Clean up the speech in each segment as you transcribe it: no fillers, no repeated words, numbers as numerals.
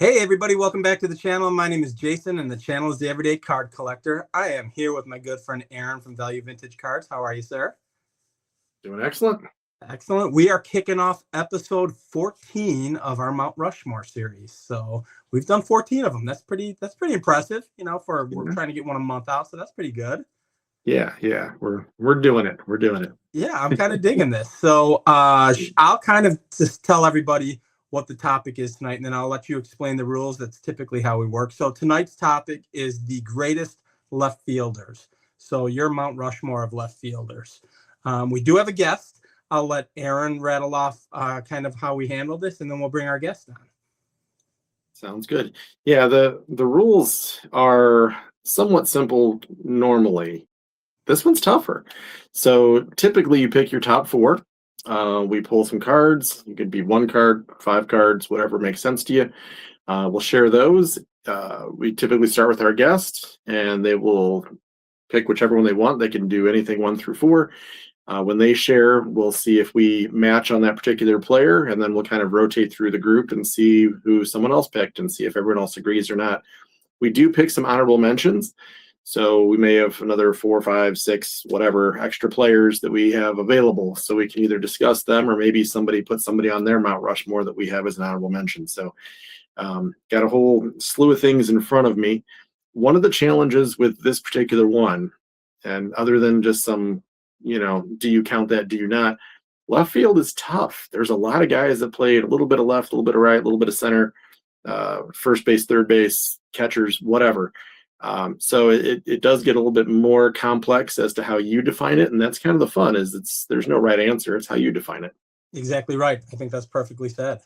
Hey everybody, welcome back to the channel. My name is Jason and the channel is The Everyday Card Collector. I am here with my good friend Aaron from Value Vintage Cards. How are you, sir? Doing excellent. Excellent. We are kicking off episode 14 of our Mount Rushmore series. So we've done 14 of them. That's pretty impressive, for we're trying to get one a month out, so that's pretty good. Yeah. We're doing it. We're doing it. Yeah, I'm kind of digging this. So I'll kind of just tell everybody what the topic is tonight, and then I'll let you explain the rules. That's typically how we work. So tonight's topic is the greatest left fielders. So your Mount Rushmore of left fielders. We do have a guest. I'll let Aaron rattle off kind of how we handle this, and then we'll bring our guest on. Sounds good. Yeah, the rules are somewhat simple normally. This one's tougher. So typically you pick your top four. We pull some cards. You could be one card, 5 cards, whatever makes sense to you. We'll share those. We typically start with our guest, and they will pick whichever one they want. They can do anything 1 through 4. When they share, we'll see if we match on that particular player, and then we'll kind of rotate through the group and see who someone else picked and see if everyone else agrees or not. We do pick some honorable mentions. So we may have another 4, 5, 6, whatever extra players that we have available. So we can either discuss them or maybe somebody put somebody on their Mount Rushmore that we have as an honorable mention. So got a whole slew of things in front of me. One of the challenges with this particular one, and other than just some, do you count that, do you not? Left field is tough. There's a lot of guys that played a little bit of left, a little bit of right, a little bit of center, first base, third base, catchers, whatever. So it does get a little bit more complex as to how you define it, and that's kind of the fun. There's no right answer. It's how you define it. Exactly right. I think that's perfectly said.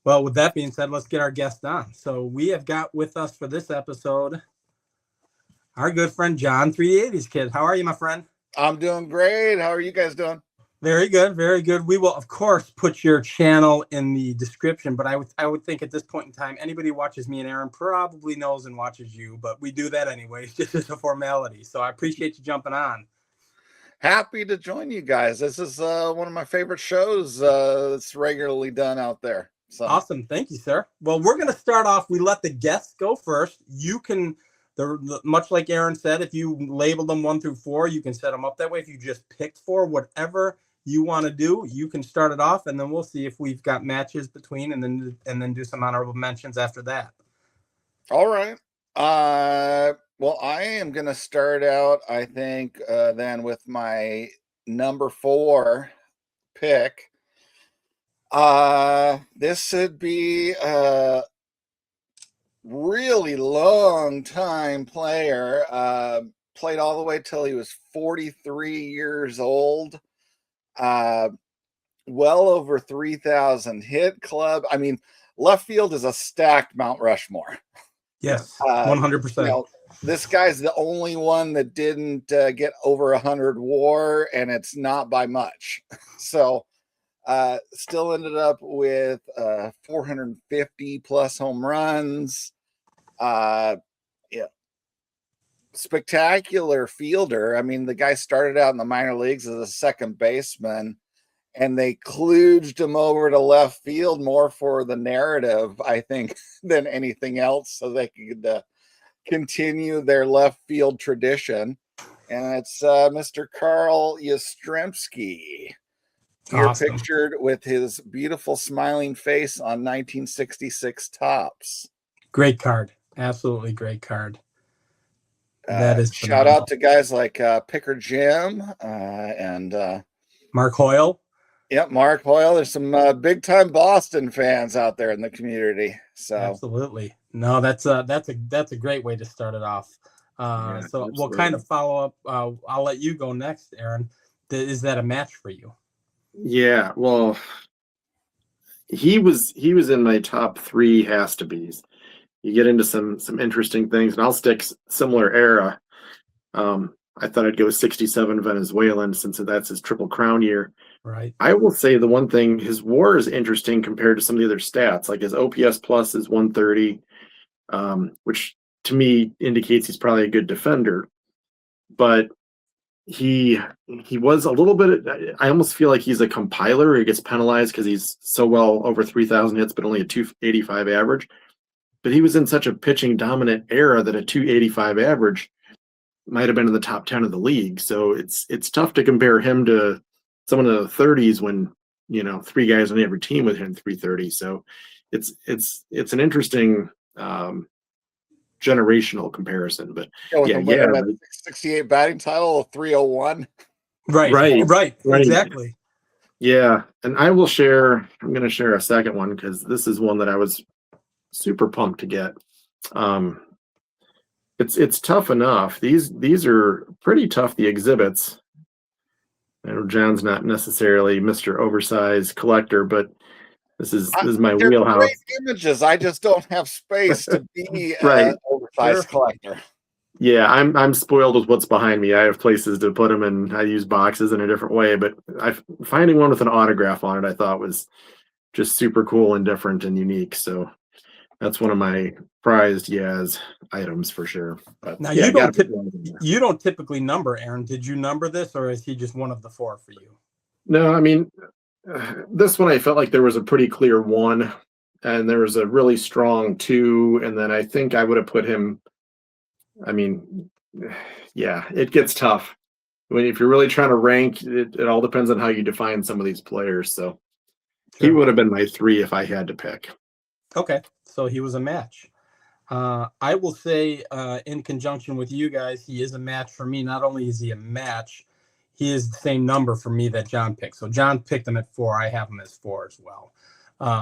Well, with that being said, let's get our guest on. So we have got with us for this episode our good friend John, 380s Kid. How are you, my friend? I'm doing great. How are you guys doing? Very good, very good. We will, of course, put your channel in the description, but I would think at this point in time, anybody who watches me and Aaron probably knows and watches you, but we do that anyways, just as a formality. So I appreciate you jumping on. Happy to join you guys. This is one of my favorite shows that's regularly done out there. So awesome. Thank you, sir. Well, we're going to start off. We let the guests go first. You can, much like Aaron said, if you label them 1 through 4, you can set them up that way. If you just picked 4, whatever you want to do, you can start it off, and then we'll see if we've got matches between, and then do some honorable mentions after that. All right. Well, I am going to start out, I think, then with my number 4 pick. This would be a really long time player. Played all the way till he was 43 years old. Well over 3,000 hit club. I mean, left field is a stacked Mount Rushmore. Yes, 100%. This guy's the only one that didn't get over 100 WAR, and it's not by much. So still ended up with 450 plus home runs. Spectacular fielder. I mean, the guy started out in the minor leagues as a second baseman, and they kludged him over to left field more for the narrative, I think, than anything else, so they could continue their left field tradition. And it's Mr. Carl Yastrzemski. Here Awesome. Pictured with his beautiful smiling face on 1966 Topps. Great card. Absolutely great card. That is shout out to guys like Picker Jim and Mark Hoyle. Yep, Mark Hoyle. There's some big time Boston fans out there in the community. So absolutely. No, that's a great way to start it off. So absolutely. We'll kind of follow up. I'll let you go next, Aaron. Is that a match for you? Yeah. Well, he was in my top 3 has to be's. You get into some interesting things, and I'll stick similar era. I thought I'd go 67 Venezuelan since that's his Triple Crown year. Right. I will say the one thing, his WAR is interesting compared to some of the other stats. Like his OPS plus is 130, which to me indicates he's probably a good defender. But he was a little bit, I almost feel like he's a compiler. He gets penalized because he's so well over 3,000 hits, but only a 285 average. but he was in such a pitching dominant era that a 285 average might have been in the top 10 of the league. So it's tough to compare him to someone in the 30s when, you know, 3 guys on every team with him 330. So it's an interesting generational comparison. But Yeah, with yeah, him winning that like, 68 batting title of 301. Right. Exactly. Yeah, and I'm going to share a second one because this is one that I was super pumped to get. It's tough enough. These are pretty tough, the exhibits. I know John's not necessarily Mr. Oversized collector, but this is my They're wheelhouse. great images. I just don't have space to be Right. an oversized collector. Yeah, I'm spoiled with what's behind me. I have places to put them, and I use boxes in a different way. But finding one with an autograph on it, I thought was just super cool and different and unique. So that's one of my prized Yaz items for sure. But Now yeah, you don't typically number, Aaron. Did you number this, or is he just one of the 4 for you? No, I mean, this one I felt like there was a pretty clear 1, and there was a really strong 2, and then I think I would have put him. I mean, yeah, it gets tough. If you're really trying to rank, it all depends on how you define some of these players. So he would have been my 3 if I had to pick. Okay, so he was a match. I will say, in conjunction with you guys, he is a match for me. Not only is he a match, he is the same number for me that John picked. So John picked him at 4. I have him as 4 as well.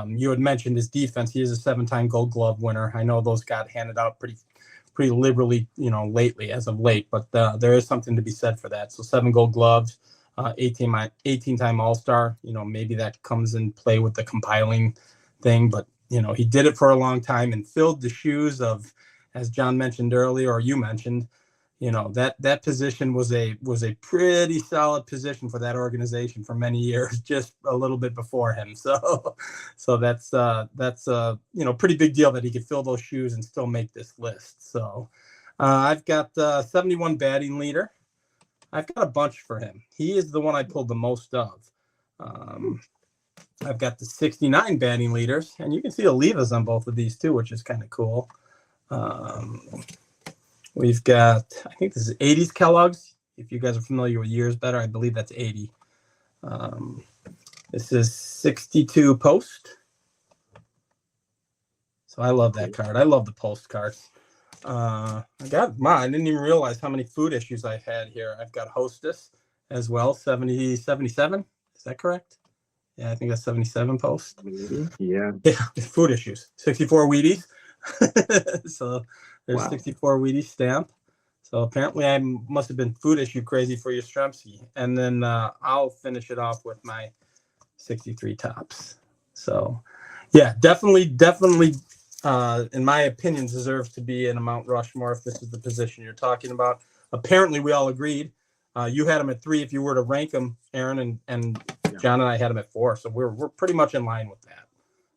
You had mentioned his defense. He is a 7-time Gold Glove winner. I know those got handed out pretty liberally, you know, lately, as of late, but there is something to be said for that. So 7 Gold Gloves, 18-time All-Star. You know, maybe that comes in play with the compiling thing, but you know, he did it for a long time and filled the shoes of, as John mentioned earlier, or you mentioned, you know, that position was a pretty solid position for that organization for many years, just a little bit before him. So that's you know, pretty big deal that he could fill those shoes and still make this list. So I've got 71 batting leader. I've got a bunch for him. He is the one I pulled the most of. I've got the 69 batting leaders, and you can see Olivas on both of these too, which is kind of cool. We've got, I think this is 80s Kellogg's. If you guys are familiar with years better, I believe that's 80. This is 62 Post. So I love that card. I love the Post cards. I didn't even realize how many food issues I had here. I've got Hostess as well, 77. Is that correct? Yeah, I think that's 77 Post. Yeah. Food issues. 64 Wheaties. So there's 64 Wheaties stamp. So apparently I must have been food issue crazy for Yastrzemski. And then I'll finish it off with my 63 Tops. So yeah, definitely, in my opinion, deserves to be in a Mount Rushmore if this is the position you're talking about. Apparently we all agreed. You had him at 3 if you were to rank him, Aaron, and John and I had him at 4. So we're pretty much in line with that.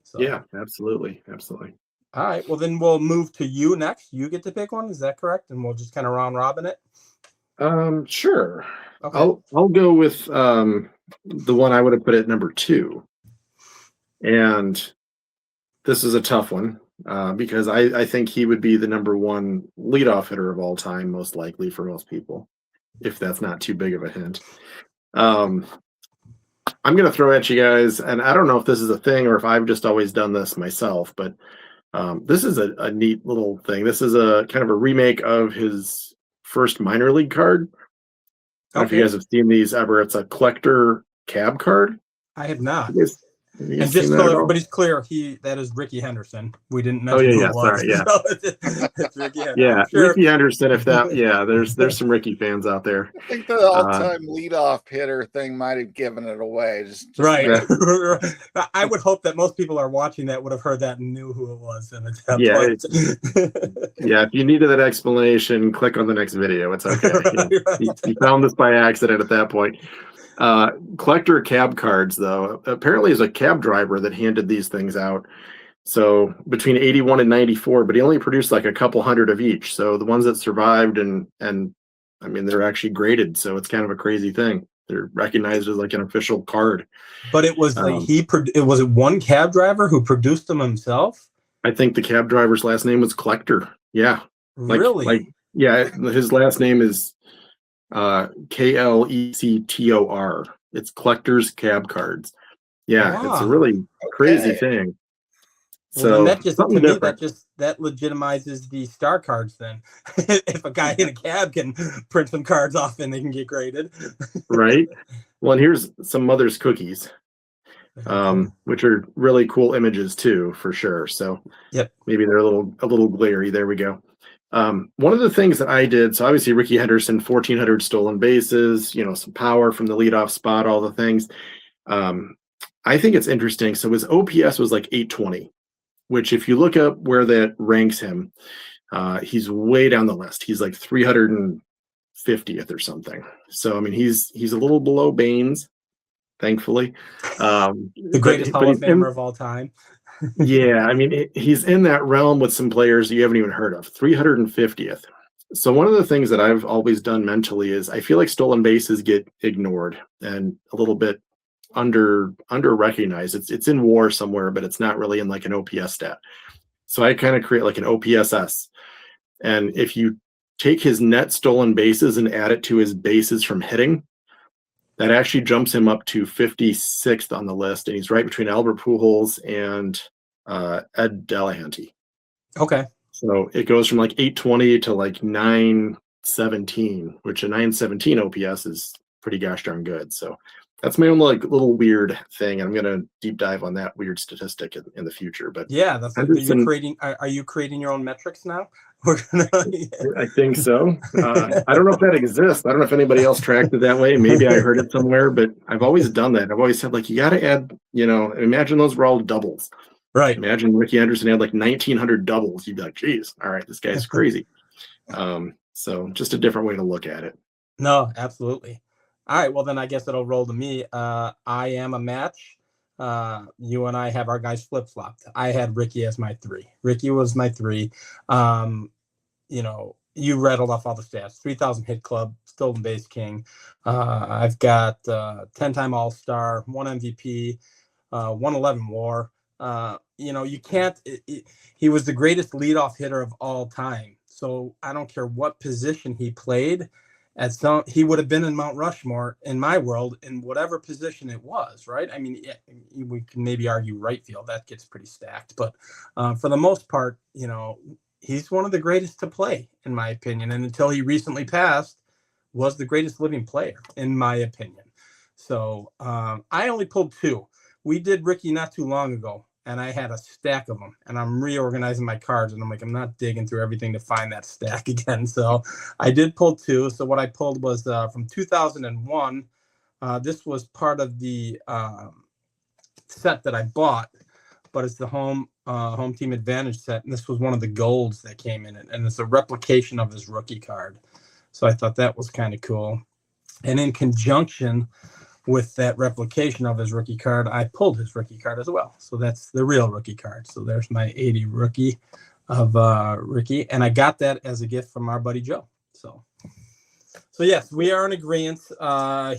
So yeah, absolutely. All right. Well, then we'll move to you next. You get to pick one. Is that correct? And we'll just kind of round robin it. Sure. Okay. I'll go with the one I would have put at number 2. And this is a tough one because I think he would be the number 1 leadoff hitter of all time, most likely for most people, if that's not too big of a hint. I'm going to throw at you guys, and I don't know if this is a thing or if I've just always done this myself, but this is a neat little thing. This is a kind of a remake of his first minor league card. I don't know if you guys have seen these ever. It's a collector cab card. I have not. And just so everybody's clear, that is Ricky Henderson. We didn't mention who it was. Sorry, yeah. So it's Ricky Henderson. Yeah, sure. Ricky Henderson. If that, there's some Ricky fans out there. I think the all-time leadoff hitter thing might have given it away. Just right. I would hope that most people are watching that would have heard that and knew who it was. And at that point. Yeah. If you needed that explanation, click on the next video. It's okay. You found this by accident at that point. Collector cab cards, though, apparently is a cab driver that handed these things out. So between 81 and 94, but he only produced like a couple hundred of each. So the ones that survived and I mean, they're actually graded. So it's kind of a crazy thing. They're recognized as like an official card. But it was like was it one cab driver who produced them himself? I think the cab driver's last name was Collector. Yeah. Really? Yeah, his last name is Klector. It's Collector's Cab Cards. Yeah, it's a Wow. really crazy Okay. thing. Well, then So that just, to something me, different, that legitimizes the star cards then. If a guy in a cab can print some cards off and they can get graded. right? Well, and here's some mother's cookies, Very cool. which are really cool images too, for sure. So Yep. maybe they're a little glary. There we go. One of the things that I did, so obviously Ricky Henderson, 1,400 stolen bases, some power from the leadoff spot, all the things. I think it's interesting. So his OPS was like 820, which if you look up where that ranks him, he's way down the list. He's like 350th or something. So I mean, he's a little below Baines, thankfully. The greatest Hall of Famer of all time. Yeah, I mean, he's in that realm with some players you haven't even heard of. 350th. So one of the things that I've always done mentally is I feel like stolen bases get ignored and a little bit under recognized. It's in WAR somewhere, but it's not really in like an OPS stat. So I kind of create like an OPSS. And if you take his net stolen bases and add it to his bases from hitting, that actually jumps him up to 56th on the list, and he's right between Albert Pujols and Ed Delahanty. Okay. So it goes from like 820 to like 917, which a 917 OPS is pretty gosh darn good. So that's my own like little weird thing. I'm gonna deep dive on that weird statistic in the future. But Yeah, that's like you're creating. Are you creating your own metrics now? I think so. I don't know if that exists. I don't know if anybody else tracked it that way. Maybe I heard it somewhere, but I've always done that. I've always said like you got to add. Imagine those were all doubles. Right. Imagine Ricky Anderson had like 1,900 doubles. You'd be like, geez, all right, this guy's crazy. So just a different way to look at it. No, absolutely. All right, well then I guess it'll roll to me. I am a match. You and I have our guys flip-flopped. I had Ricky as my 3. Ricky was my 3. You rattled off all the stats. 3,000 hit club, stolen base king. I've got 10-time All-Star, 1 MVP, 111 WAR. You can't. He was the greatest leadoff hitter of all time. So I don't care what position he played. He would have been in Mount Rushmore in my world in whatever position it was, right? I mean, we can maybe argue right field. That gets pretty stacked. But for the most part, he's one of the greatest to play, in my opinion. And until he recently passed, was the greatest living player, in my opinion. So I only pulled 2. We did Ricky not too long ago, and I had a stack of them. And I'm reorganizing my cards, and I'm like, I'm not digging through everything to find that stack again. So I did pull 2. So what I pulled was from 2001. This was part of the set that I bought, but it's the home team advantage set, and this was one of the golds that came in it, and it's a replication of his rookie card. So I thought that was kind of cool. And in conjunction with that replication of his rookie card, I pulled his rookie card as well. So that's the real rookie card. So there's my 80 rookie of Ricky, and I got that as a gift from our buddy Joe. So yes, we are in agreement.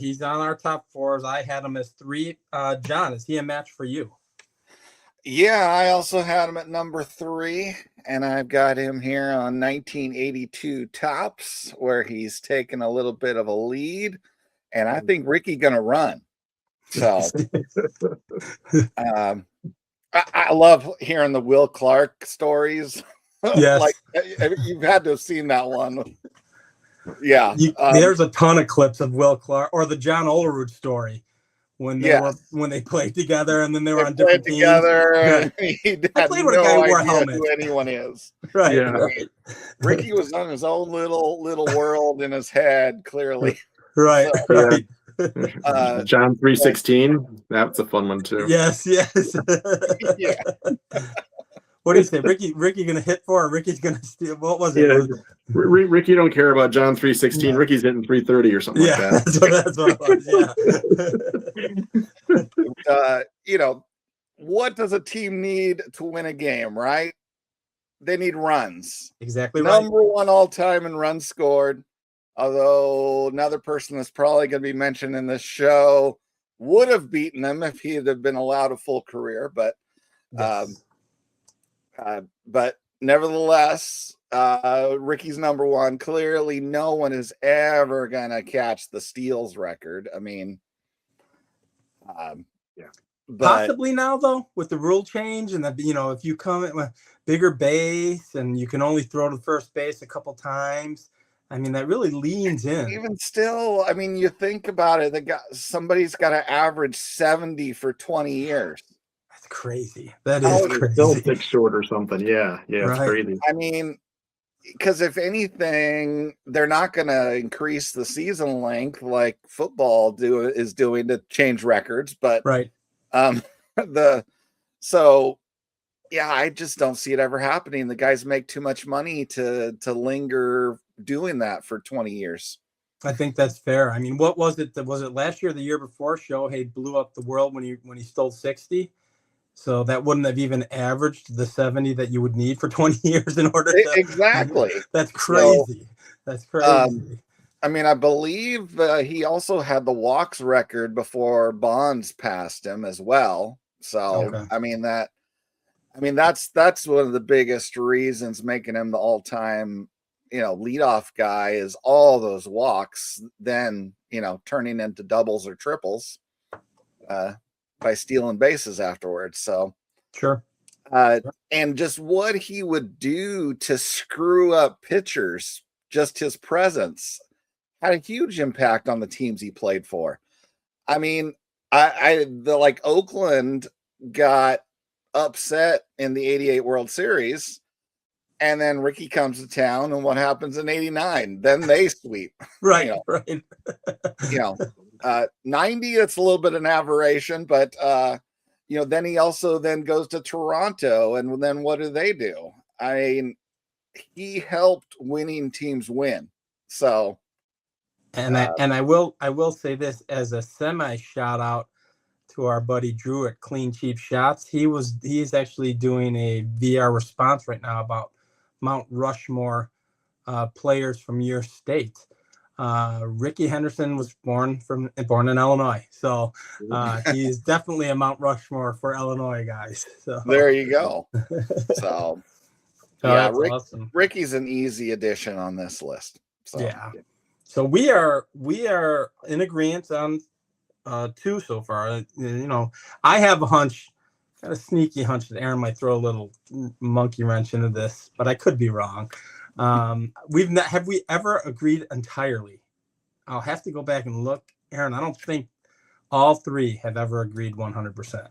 He's on our top 4s. I had him as 3. John, is he a match for you? Yeah, I also had him at number 3, and I've got him here on 1982 Tops, where he's taken a little bit of a lead, and I think Ricky gonna run. So I love hearing the Will Clark stories. Yes. Like you've had to have seen that one. Yeah. There's a ton of clips of Will Clark or the John Olerud story when they played together, and then they were on different teams. Together. Yeah. I played with a guy who wore a helmet. Who anyone is. Right. Yeah. Right. Ricky was on his own little world in his head, clearly. Right. So, right. John 316. That's a fun one too. Yes. Yeah. What do you say, Ricky gonna hit for, or Ricky's gonna steal? What was it? Yeah, Ricky don't care about John 316. Yeah. Ricky's hitting 330 or something like that. That's what it was. Yeah. What does a team need to win a game, right? They need runs. Exactly right. Number 1 all time in runs scored. Although another person that's probably going to be mentioned in this show would have beaten him if he had been allowed a full career. But yes. But nevertheless, Ricky's number one. Clearly, no one is ever gonna catch the steals record. I mean, Yeah. but Possibly now, though, with the rule change and that, if you come at a bigger base and you can only throw to first base a couple times, I mean, that really leans in. even still, I mean, you think about it, somebody's got to average 70 for 20 years. That's crazy. That How is is Still crazy. 6 short or something. Yeah, it's Right. crazy. I mean, because if anything, they're not going to increase the season length like football is doing to change records. But Right. so yeah, I just don't see it ever happening. The guys make too much money to linger doing that for 20 years. I think that's fair. I mean, what was it? Was it last year or the year before? Shohei blew up the world when he stole 60. So that wouldn't have even averaged the 70 that you would need for 20 years in order to. Exactly. That's crazy. That's crazy. I mean, I believe he also had the walks record before Bonds passed him as well. So, Okay. I mean, that's one of the biggest reasons making him the all-time, leadoff guy is all those walks, then, turning into doubles or triples by stealing bases afterwards. So, Sure. and just what he would do to screw up pitchers, just his presence had a huge impact on the teams he played for. I mean, Oakland got upset in the 88 World Series, and then Ricky comes to town, and what happens in 89? Then they sweep. Right, right. 90, it's a little bit of an aberration, but then he also then goes to Toronto, and then what do? I mean, he helped winning teams win. So And I will say this as a semi shout out to our buddy Drew at Clean Cheap Shots. He's actually doing a VR response right now about Mount Rushmore players from your state. Ricky Henderson was born in Illinois, so he's definitely a Mount Rushmore for Illinois guys. So there you go. So that's awesome. Ricky's an easy addition on this list. So yeah. So we are in agreement on 2 so far. I have a hunch, got a sneaky hunch that Aaron might throw a little monkey wrench into this, but I could be wrong. Have we ever agreed entirely? I'll have to go back and look. Aaron, I don't think all 3 have ever agreed 100%.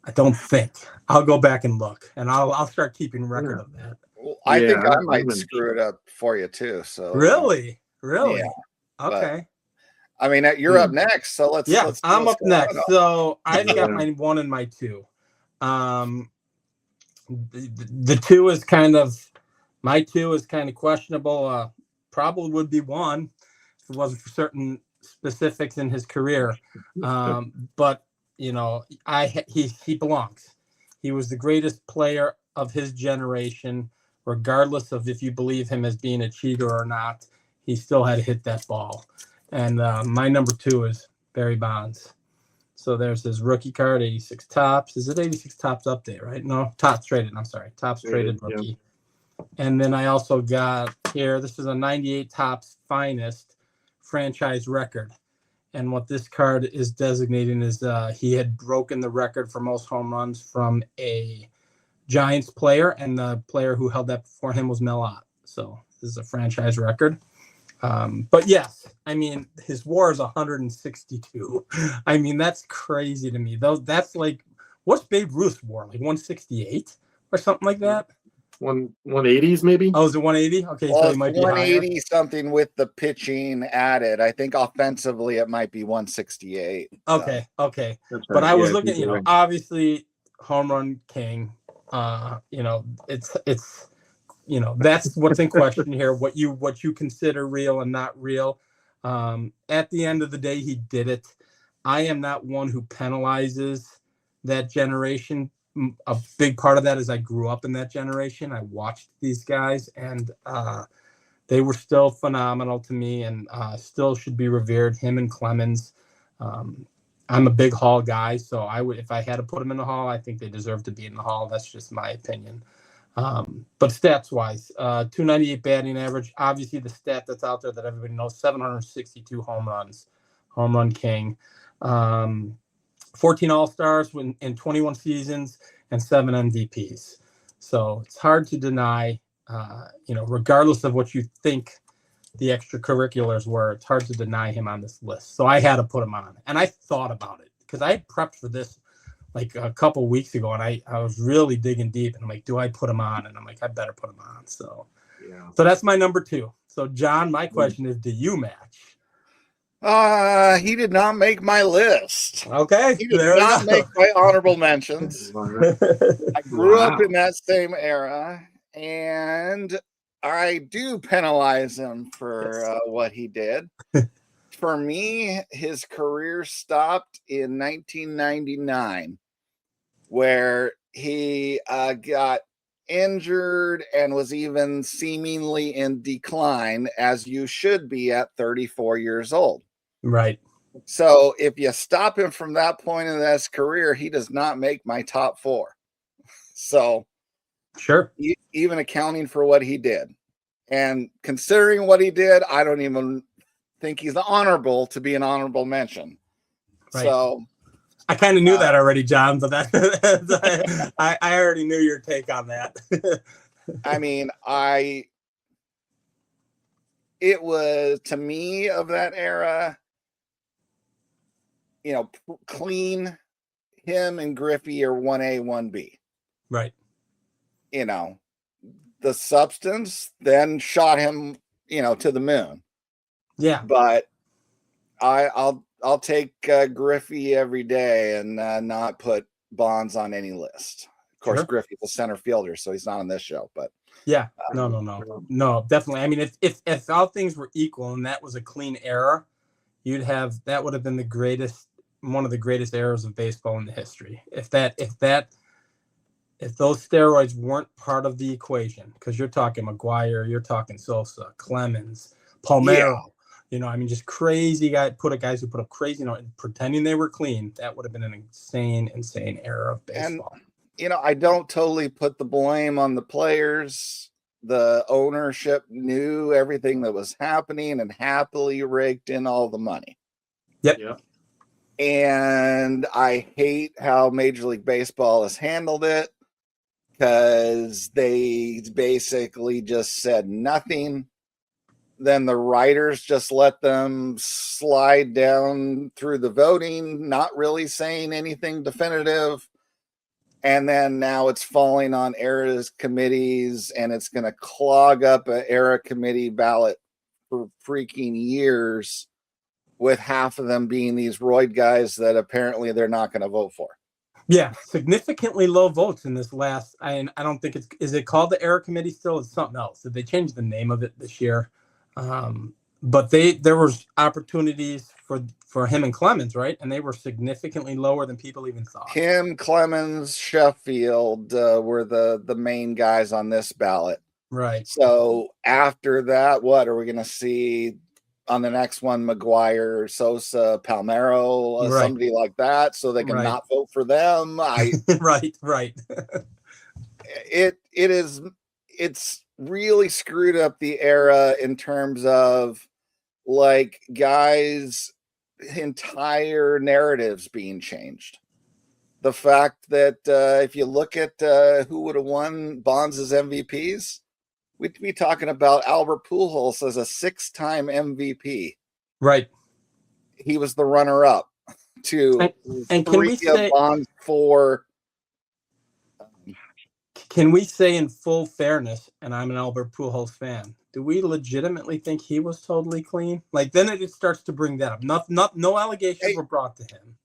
I don't think. I'll go back and look, and I'll start keeping record of that. Well, I think I might screw it up for you too. So really, yeah, okay. I mean, you're up next, so let's. I'm up next. So I've got my 1 and my 2. The 2 is my 2 is kind of questionable. Probably would be 1 if it wasn't for certain specifics in his career. But he belongs. He was the greatest player of his generation, regardless of if you believe him as being a cheater or not. He still had to hit that ball. And my number 2 is Barry Bonds. So there's his rookie card, 86 Tops. Is it 86 Tops update, right? No, Tops traded. I'm sorry, Tops traded rookie. Yeah. And then I also got here, this is a 98 Tops Finest franchise record. And what this card is designating is he had broken the record for most home runs from a Giants player, and the player who held that before him was Mel Ott. So this is a franchise record. But yes, I mean, his WAR is 162. I mean, that's crazy to me. That's like, what's Babe Ruth's WAR? Like 168 or something like that? 180s maybe? Oh, is it 180? Okay, well, so he might be 180 higher. Something with the pitching added. I think offensively it might be 168. Okay, okay. Right. But I was looking, obviously home run king. It's that's what's in question here. What you consider real and not real. At the end of the day, he did it. I am not one who penalizes that generation. A big part of that is I grew up in that generation. I watched these guys, and they were still phenomenal to me, and still should be revered. Him and Clemens. I'm a big Hall guy, so I would, if I had to put them in the Hall, I think they deserve to be in the Hall. That's just my opinion. But stats wise, 298 batting average. Obviously, the stat that's out there that everybody knows: 762 home runs, home run king. 14 All Stars in 21 seasons and 7 MVPs. So it's hard to deny. Regardless of what you think the extracurriculars were, it's hard to deny him on this list. So I had to put him on, and I thought about it because I had prepped for this like a couple weeks ago, and I was really digging deep, and I'm like, do I put him on? And I'm like, I better put him on. So that's my number 2. So John, my question is, do you match? He did not make my list. Okay, he did not make my honorable mentions. I grew up in that same era, and I do penalize him for what he did. For me, his career stopped in 1999, where he got injured and was even seemingly in decline, as you should be at 34 years old. Right. So if you stop him from that point in his career, he does not make my top 4. So sure, even accounting for what he did and considering what he did, I don't even think he's honorable to be an honorable mention. Right. So I kind of knew that already, John, but I already knew your take on that. I mean, it was, to me, of that era, clean. Him and Griffey are 1A, 1B. Right. The substance then shot him, to the moon. Yeah. But I'll take Griffey every day and not put Bonds on any list. Of course, sure. Griffey's a center fielder, so he's not on this show. But yeah, no, definitely. I mean, if all things were equal and that was a clean era, that would have been one of the greatest eras of baseball in the history. If those steroids weren't part of the equation, because you're talking McGuire, you're talking Sosa, Clemens, Palmeiro. Yeah. Just crazy guys who put up crazy, pretending they were clean. That would have been an insane era of baseball. And, I don't totally put the blame on the players. The ownership knew everything that was happening and happily raked in all the money. Yep. And I hate how Major League Baseball has handled it, because they basically just said nothing. Then the writers just let them slide down through the voting, not really saying anything definitive. And then now it's falling on ERA's committees, and it's going to clog up an ERA committee ballot for freaking years, with half of them being these roid guys that apparently they're not going to vote for. Yeah, significantly low votes in this last. I don't think is it called the ERA committee still? It's something else. Did they change the name of it this year? But there was opportunities for him and Clemens, right? And they were significantly lower than people even thought. Him, Clemens, Sheffield were the main guys on this ballot. Right. So after that, what are we going to see on the next one? McGuire, Sosa, Palmeiro, right. Somebody like that, so they can not vote for them. Right. It's really screwed up the era in terms of like guys' entire narratives being changed. The fact that if you look at who would have won Bonds as MVPs, we'd be talking about Albert Pujols as a 6-time MVP. Right. He was the runner-up to and can we say Bonds 4. Can we say, in full fairness, and I'm an Albert Pujols fan, do we legitimately think he was totally clean? Like, then it starts to bring that up. No allegations were brought to him.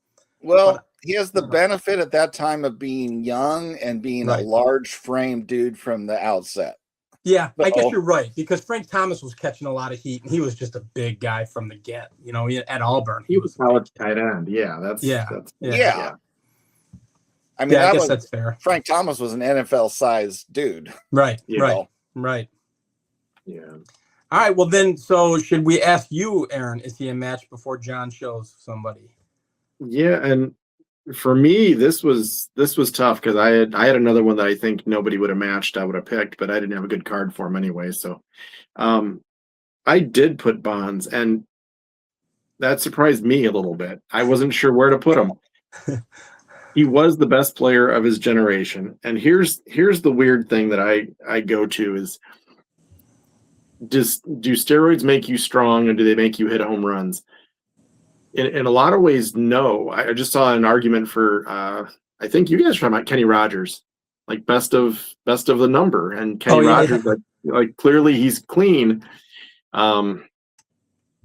Well, he has the benefit at that time of being young and being a large frame dude from the outset. Yeah, I guess you're right, because Frank Thomas was catching a lot of heat, and he was just a big guy from the get. At Auburn, he was college tight end. Yeah, that's. I mean, I guess that's fair. Frank Thomas was an NFL-sized dude. Right. Yeah. All right. Well, then, so should we ask you, Aaron, is he a match before John shows somebody? Yeah, and for me, this was tough because I had another one that I think nobody would have matched. I would have picked, but I didn't have a good card for him anyway. So, um, I did put Bonds, and that surprised me a little bit. I wasn't sure where to put him. He was the best player of his generation, and here's the weird thing that I go to is, do steroids make you strong, or do they make you hit home runs? In a lot of ways, no. I just saw an argument for I think you guys are talking about Kenny Rogers, like best of the number, and Kenny Rogers, like clearly he's clean.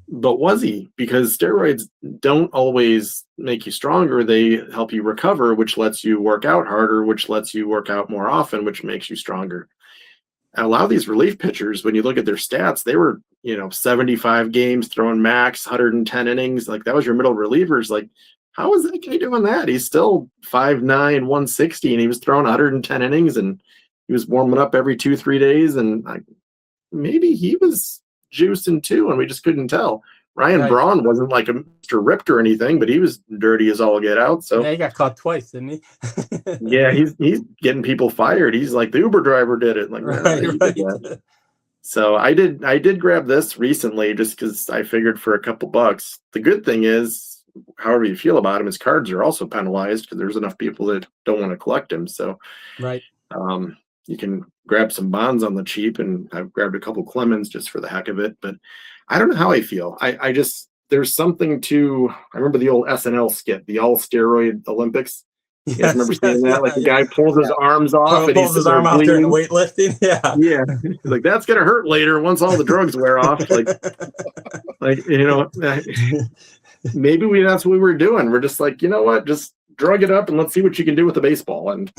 But was he? Because steroids don't always make you stronger. They help you recover, which lets you work out harder, which lets you work out more often, which makes you stronger. And a lot of these relief pitchers, when you look at their stats, they were, 75 games throwing max, 110 innings. Like that was your middle relievers. Like, how is that guy doing that? He's still 5'9", 160, and he was throwing 110 innings, and he was warming up every 2-3 days. And maybe he was juicing too, and we just couldn't tell. Ryan Braun wasn't like a Mr. Ripped or anything, but he was dirty as all get out. So yeah, he got caught twice, didn't he? Yeah, he's getting people fired. He's like, the Uber driver did it. Like, right. So I did grab this recently just because I figured for a couple bucks. The good thing is, however you feel about him, his cards are also penalized because there's enough people that don't want to collect him. So right. You can grab some Bonds on the cheap, and I've grabbed a couple Clemens just for the heck of it. But I don't know how I feel. I just, there's something to, I remember the old SNL skit, the all steroid Olympics. You guys remember seeing that? Like the guy pulls his arms off, and pulls his arm out during weightlifting. Yeah. Like that's gonna hurt later once all the drugs wear off. Like maybe that's what we were doing. We're just like, you know what, just drug it up and let's see what you can do with the baseball. And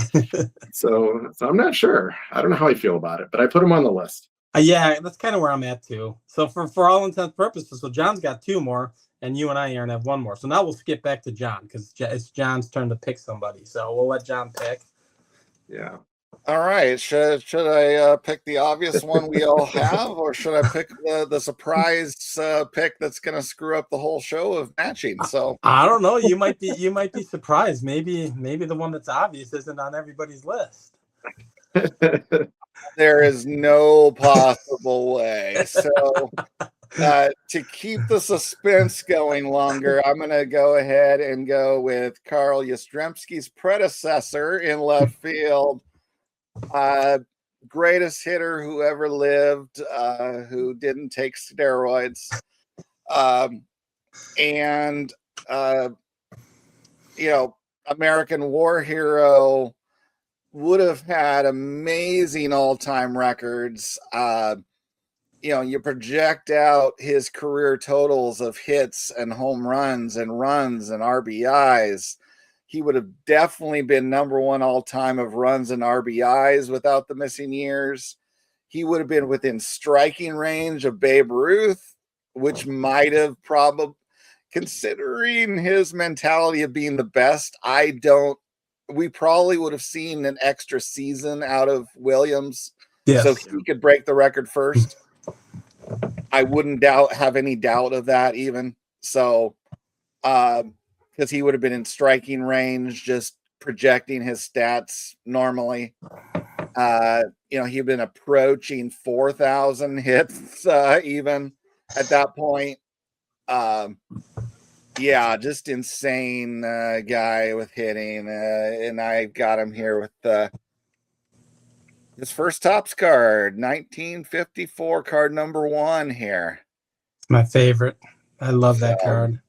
so I'm not sure. I don't know how I feel about it, but I put them on the list. Yeah, that's kind of where I'm at too. So for all intents and purposes, so John's got 2 more, and you and I, Aaron, have 1 more. So now we'll skip back to John because it's John's turn to pick somebody. So we'll let John pick. Yeah. All right. Should I pick the obvious one we all have, or should I pick the surprise pick that's going to screw up the whole show of matching? So I don't know. You might be surprised. Maybe the one that's obvious isn't on everybody's list. There is no possible way. So to keep the suspense going longer, I'm going to go ahead and go with Carl Yastrzemski's predecessor in left field. Greatest hitter who ever lived, who didn't take steroids. American war hero, would have had amazing all-time records. You project out his career totals of hits and home runs and RBIs. He would have definitely been number 1 all-time of runs and RBIs without the missing years. He would have been within striking range of Babe Ruth, which might have probably, considering his mentality of being the best, we probably would have seen an extra season out of Williams, so he could break the record first. I wouldn't have any doubt of that even. So, because he would have been in striking range, just projecting his stats normally. He'd been approaching 4,000 hits even at that point. Yeah, just insane guy with hitting. And I got him here with his first Topps card, 1954, card number 1 here. My favorite. I love that card.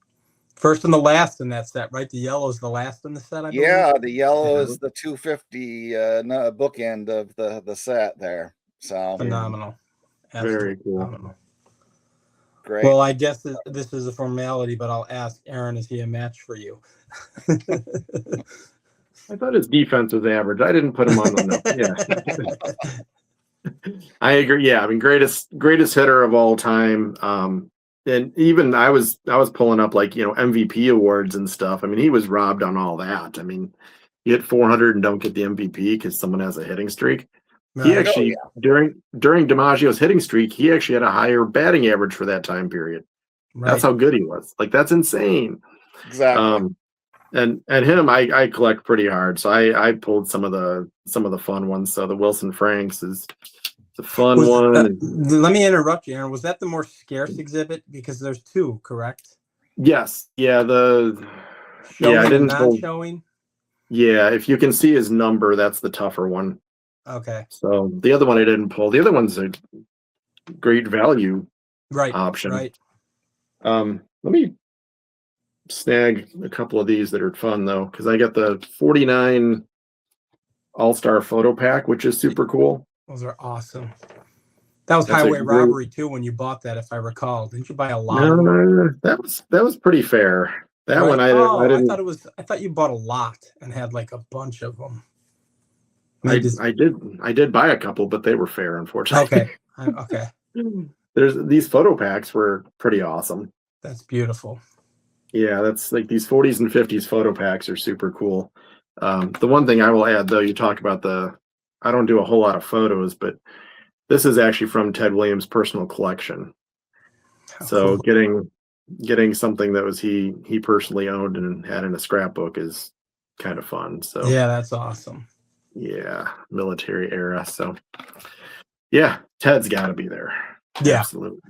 First and the last in that set, right? The yellow is the last in the set, I believe. Yeah, the yellow is the 250 bookend of the set there. So phenomenal. Very cool. Phenomenal. Great. Well, I guess this is a formality, but I'll ask Aaron, is he a match for you? I thought his defense was average. I didn't put him on the note. Yeah. I agree. Yeah, I mean, greatest hitter of all time. And even I was pulling up MVP awards and stuff. I mean, he was robbed on all that. I mean, you hit 400 and don't get the MVP because someone has a hitting streak. He actually, during DiMaggio's hitting streak, he actually had a higher batting average for that time period. Right. That's how good he was. Like, that's insane. Exactly. And him, I collect pretty hard, so I pulled some of the fun ones. So the Wilson Franks is the fun one. Let me interrupt you, Aaron. Was that the more scarce exhibit? Because there's two, correct? Yes, yeah, Showing I and didn't pull. non-showing. Yeah, if you can see his number, that's the tougher one. Okay. So the other one I didn't pull. The other one's a great value Right. option. Right. Let me snag a couple of these that are fun though, because I got the 49 All-Star photo pack, which is super cool. Those are awesome. That was That's highway robbery too when you bought that, if I recall. Didn't you buy a lot? No, that was pretty fair. That one I didn't. I thought you bought a lot and had like a bunch of them. I did buy a couple, but they were fair, unfortunately. Okay. There's these photo packs were pretty awesome. That's beautiful. Yeah, that's like these 40s and 50s photo packs are super cool. The one thing I will add though, you talk about I don't do a whole lot of photos, but this is actually from Ted Williams' personal collection. So cool. getting something that was he personally owned and had in a scrapbook is kind of fun. So yeah, that's awesome. Yeah, military era. So yeah, Ted's got to be there. Yeah, absolutely.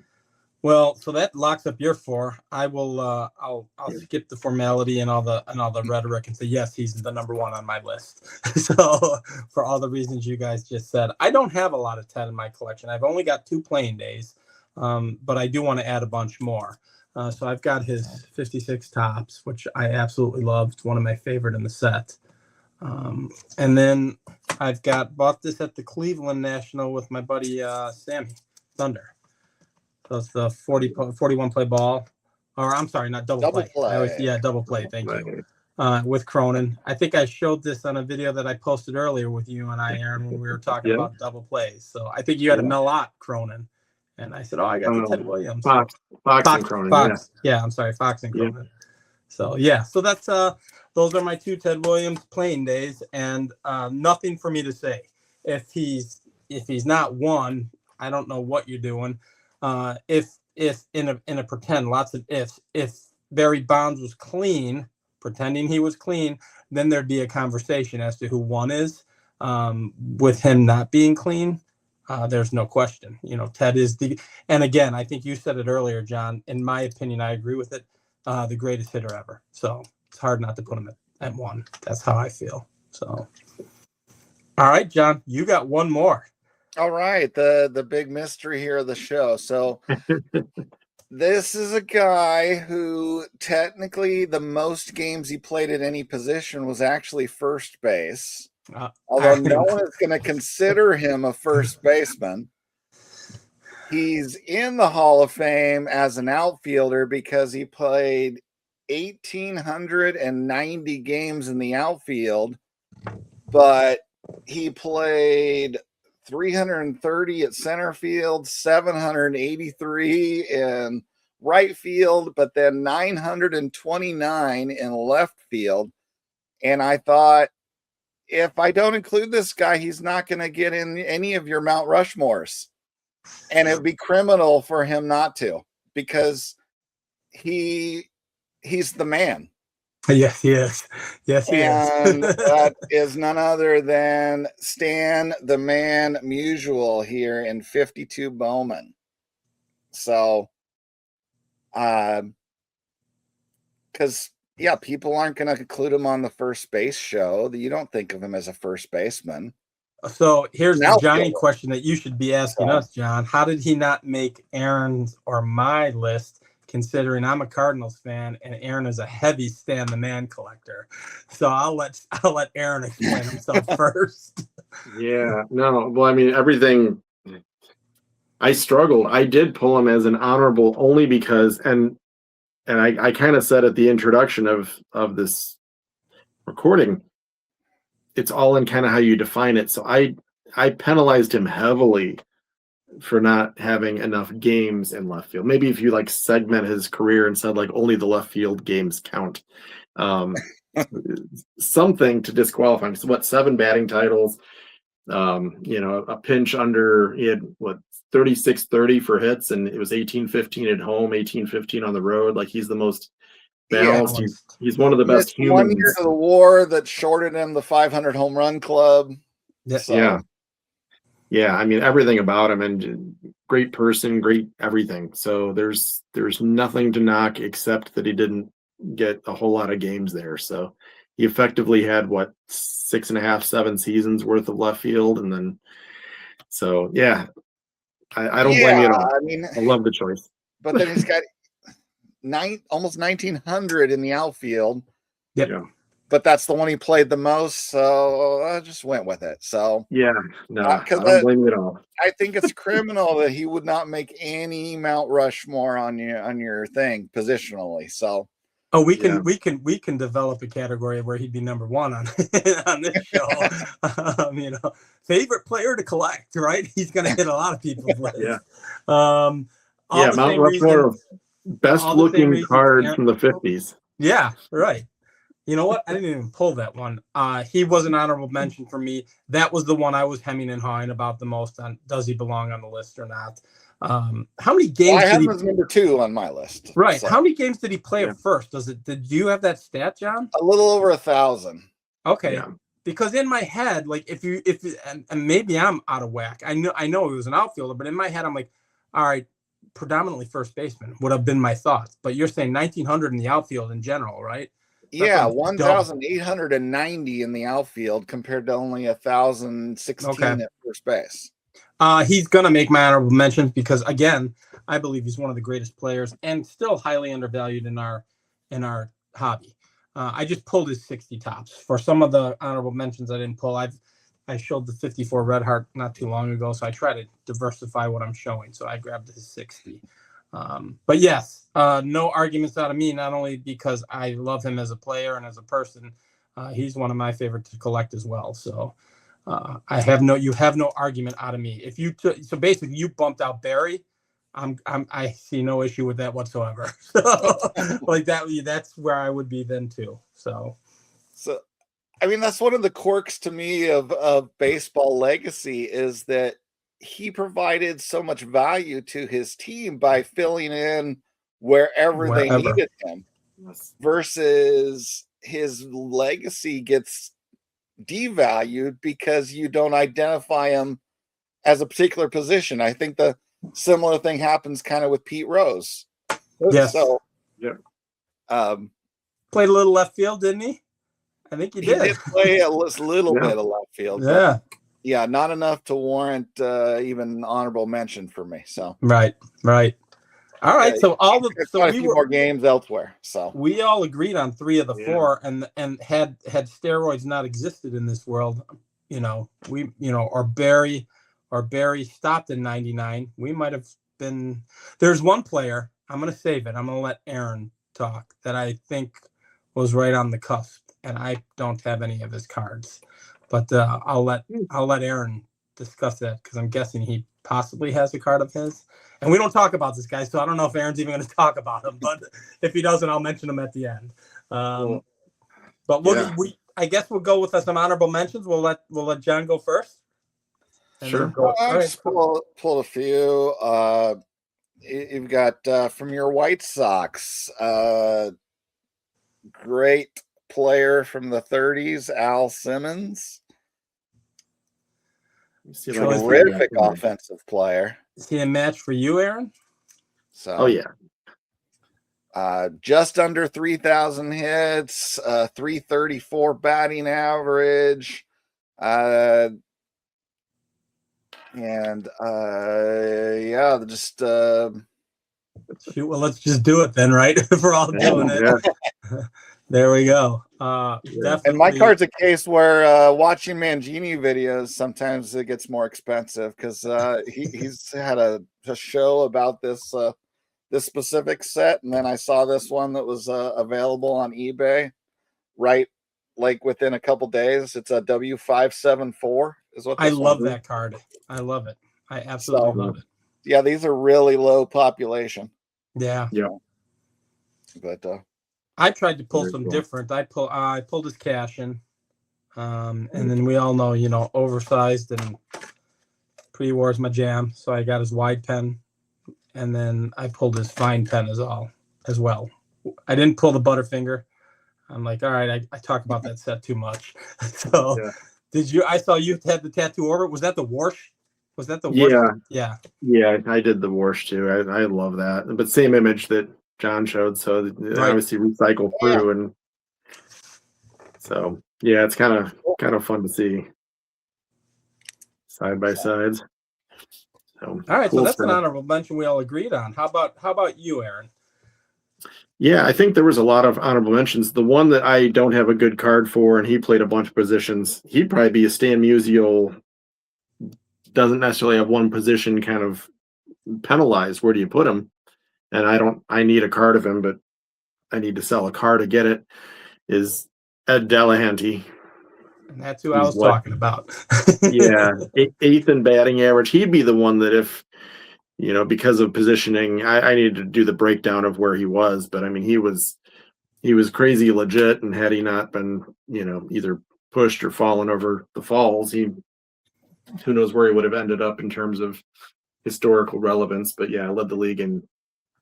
Well, so that locks up your 4. I will. I'll skip the formality and all the rhetoric and say yes, he's the number 1 on my list. So for all the reasons you guys just said, I don't have a lot of Ted in my collection. I've only got 2 playing days, but I do want to add a bunch more. So I've got his 56 tops, which I absolutely love. It's one of my favorite in the set. And then I've bought this at the Cleveland National with my buddy Sammy Thunder. So it's the 41 play ball, or I'm sorry, not double play. Double play. Thank you. With Cronin. I think I showed this on a video that I posted earlier with you and I, Aaron, when we were talking about double plays. So I think you had a Millot Cronin. And I said, oh, I got the Ted Williams. Fox and Cronin. Yeah, I'm sorry, Fox and Cronin. So yeah, so that's those are my 2 Ted Williams playing days, and nothing for me to say. If he's not 1, I don't know what you're doing. If in a pretend, lots of ifs, if Barry Bonds was clean, pretending he was clean, then there'd be a conversation as to who 1 is. With him not being clean, there's no question. Ted is and again, I think you said it earlier, John. In my opinion, I agree with it. The greatest hitter ever. So it's hard not to put him at 1. That's how I feel. So, all right, John, you got 1 more. All right, the big mystery here of the show. So this is a guy who technically the most games he played at any position was actually first base. Although no one is going to consider him a first baseman. He's in the Hall of Fame as an outfielder because he played 1,890 games in the outfield, but he played 330 at center field, 783 in right field, but then 929 in left field. And I thought, if I don't include this guy, he's not going to get in any of your Mount Rushmores. And it would be criminal for him not to, because he's the man. Yes, he is. Yes, he and is. That is none other than Stan the Man Musial here in 52 Bowman. So, because people aren't going to include him on the first base show. You don't think of him as a first baseman. So here's the Johnny question that you should be asking us, John. How did he not make Aaron's or my list, considering I'm a Cardinals fan and Aaron is a heavy Stan the Man collector? So I'll let Aaron explain himself first. Yeah, no. Well, I mean, everything. I struggled. I did pull him as an honorable only because, and I kind of said at the introduction of this recording, it's all in kind of how you define it. So I penalized him heavily for not having enough games in left field. Maybe if you like segment his career and said like only the left field games count, something to disqualify him. So what, 7 batting titles, a pinch under, he had 36-30 for hits, and it was 18-15 at home, 18-15 on the road. Like he's the most balanced. Yeah. He's one of the best Missed 1 year humans. to the war that shorted him the 500 home run club. Yeah. So, Yeah. Yeah, I mean everything about him, and great person, great everything. So there's nothing to knock except that he didn't get a whole lot of games there. So he effectively had what 6.5, 7 seasons worth of left field, and then so yeah, I don't blame you at all. I mean, I love the choice. but then he's got almost 1900 in the outfield. Yep. Yeah. But that's the one he played the most, so I just went with it. So Yeah, no, I 'cause don't blame you at all. I think it's criminal that he would not make any Mount Rushmore on your thing positionally. So Oh, we Yeah. can develop a category where he'd be number one on on this show. Favorite player to collect, right? He's gonna hit a lot of people's lists. Yeah. All Yeah, the Mount same Rushmore, reasons. best all the same looking reasons cards Aaron- from the 50s. Yeah, right. You know what? I didn't even pull that one. He was an honorable mention for me. That was the one I was hemming and hawing about the most on. Does he belong on the list or not? How many games I did have he? him as number 2 on my list. Right. So, How many games did he play Yeah. at first? Did you have that stat, John? a little over 1,000. Okay. Yeah. Because in my head, like and maybe I'm out of whack. I know he was an outfielder, but in my head, I'm like, all right, predominantly first baseman would have been my thoughts. But you're saying 1900 in the outfield in general, right? Yeah, like 1,890 in the outfield compared to only 1,016 Okay. at first base. He's gonna make my honorable mentions because again, I believe he's one of the greatest players and still highly undervalued in our hobby. I just pulled his 60 tops. For some of the honorable mentions I didn't pull. I showed the 54 Red Heart not too long ago, so I try to diversify what I'm showing. So I grabbed his 60. But yes, no arguments out of me, not only because I love him as a player and as a person, he's one of my favorites to collect as well. So you have no argument out of me. So basically you bumped out Barry. I see no issue with that whatsoever. So, like that's where I would be then too. So I mean, that's one of the quirks to me of baseball legacy is that he provided so much value to his team by filling in wherever they needed him, versus his legacy gets devalued because you don't identify him as a particular position. I think the similar thing happens kind of with Pete Rose. Yes. So, Yeah. Played a little left field, didn't he? I think he he did. did play a little Yeah. bit of left field. Yeah. Yeah, not enough to warrant even honorable mention for me. So Right. All right. Yeah, So a few more games elsewhere. So we all agreed on 3 of the Yeah. 4, and had steroids not existed in this world, or Barry stopped in 99, we might have been. There's one player, I'm gonna save it. I'm gonna let Aaron talk, that I think was right on the cusp, and I don't have any of his cards, but I'll let Aaron discuss that because I'm guessing he possibly has a card of his. And we don't talk about this guy, so I don't know if Aaron's even going to talk about him. But if he doesn't, I'll mention him at the end. But I guess we'll go with some honorable mentions. We'll let John go first. Sure. I just pulled a few. You've got from your White Sox, great player from the 30s, Al Simmons. Terrific offensive player. Is he a match for you, Aaron? So, oh yeah. Just under 3,000 hits, 334 batting average, just shoot. Well, let's just do it then, right? If we're all doing it. There we go. Definitely. And my card's a case where watching Mangini videos, sometimes it gets more expensive because he's had a show about this specific set, and then I saw this one that was available on eBay right like within a couple days. It's a W574 is what I love that card. I love it. I absolutely love it. Yeah, these are really low population. Yeah. But I tried to pull some different. I pulled his cash in, and then we all know, oversized and pre-war is my jam. So I got his wide pen, and then I pulled his fine pen as well. I didn't pull the Butterfinger. I'm like, all right, I talk about that set too much. So Yeah. did you? I saw you had the tattoo orbit. Was that the Warsh? Was that the Yeah. Warsh? Yeah. Yeah, I did the Warsh too. I love that. But same image that John showed, so Right. obviously recycle through, and so yeah, it's kind of fun to see side by sides. So All right, so cool that's an stuff. honorable mention we all agreed on. How about you, Aaron? Yeah, I think there was a lot of honorable mentions. The one that I don't have a good card for, and he played a bunch of positions. He'd probably be a Stan Musial. Doesn't necessarily have one position kind of penalized. Where do you put him? And I need a card of him, but I need to sell a car to get it. Is Ed Delahanty. And that's who I He's was what? talking about. Yeah, eighth in batting average. He'd be the one that if, because of positioning, I needed to do the breakdown of where he was. But I mean, he was crazy legit, and had he not been, either pushed or fallen over the falls, who knows where he would have ended up in terms of historical relevance. But yeah, led the league in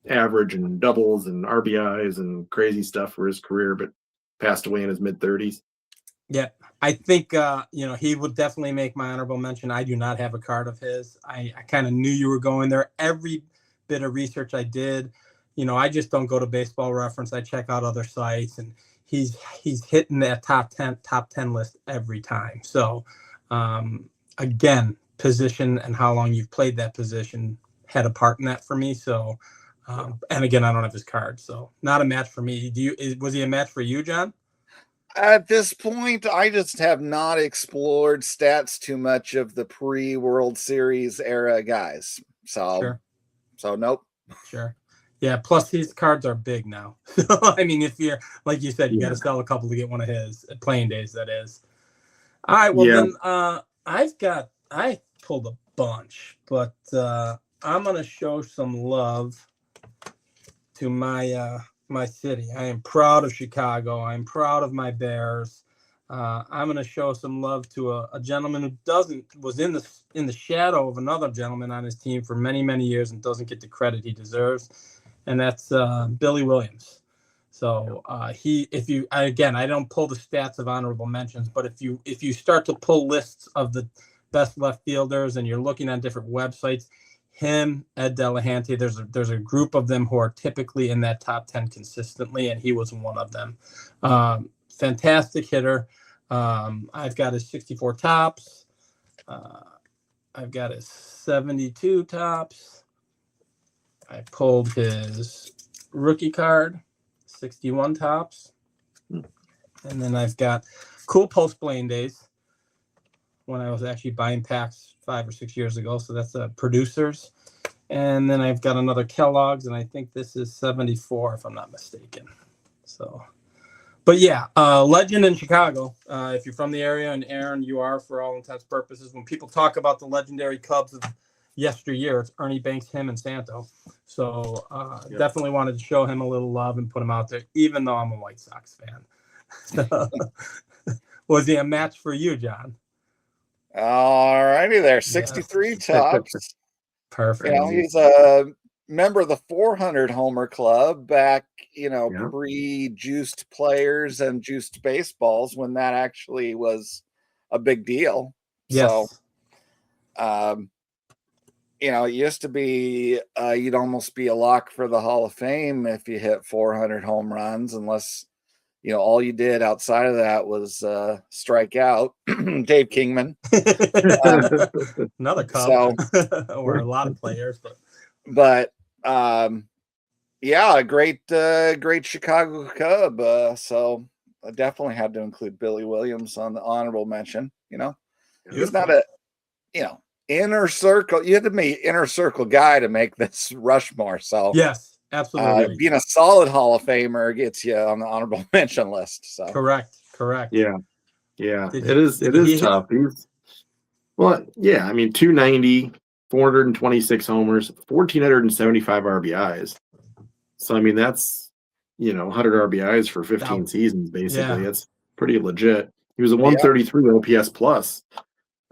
average and doubles and RBIs and crazy stuff for his career, but passed away in his mid-30s. Yeah, I think he would definitely make my honorable mention. I do not have a card of his. I kind of knew you were going there. Every bit of research I did, I just don't go to Baseball Reference. I check out other sites, and he's hitting that top 10 list every time. So again, position and how long you've played that position had a part in that for me. So and again, I don't have his card, so not a match for me. Was he a match for you, John? At this point, I just have not explored stats too much of the pre-World Series era guys. Sure. So nope. Sure. Yeah. Plus, his cards are big now. I mean, if you're like you said, you got to sell a couple to get one of his playing days. That is. All right. Well, then I pulled a bunch, but I'm gonna show some love to my city. I am proud of Chicago. I'm proud of my Bears. I'm going to show some love to a gentleman who was in the shadow of another gentleman on his team for many, many years and doesn't get the credit he deserves, and that's Billy Williams. So I don't pull the stats of honorable mentions, but if you start to pull lists of the best left fielders and you're looking on different websites, him, Ed Delahanty, there's a group of them who are typically in that top 10 consistently, and he was one of them. Fantastic hitter. I've got his 64 tops. I've got his 72 tops. I pulled his rookie card, 61 tops. And then I've got cool post playing days when I was actually buying packs 5 or 6 years ago. So that's producers. And then I've got another Kellogg's, and I think this is 74, if I'm not mistaken. So, but yeah, legend in Chicago. If you're from the area, and Aaron, you are for all intents and purposes, when people talk about the legendary Cubs of yesteryear, it's Ernie Banks, him, and Santo. So definitely wanted to show him a little love and put him out there, even though I'm a White Sox fan. Was he a match for you, John? All righty there, 63 tops. Perfect. He's a member of the 400 homer club back, pre-juiced players and juiced baseballs when that actually was a big deal. Yes. So, it used to be you'd almost be a lock for the Hall of Fame if you hit 400 home runs, unless all you did outside of that was strike out. Dave Kingman. Another Cub. Or a lot of players. But a great Chicago Cub. So I definitely had to include Billy Williams on the honorable mention. He's not a, inner circle. You had to be inner circle guy to make this Rushmore. So yes. Absolutely. Being a solid Hall of Famer gets you on the honorable mention list. So correct. Yeah. It is tough. I mean, 290, 426 homers, 1,475 RBIs. So I mean, that's 100 RBIs for 15 seasons basically. Yeah. It's pretty legit. He was a 133 OPS plus.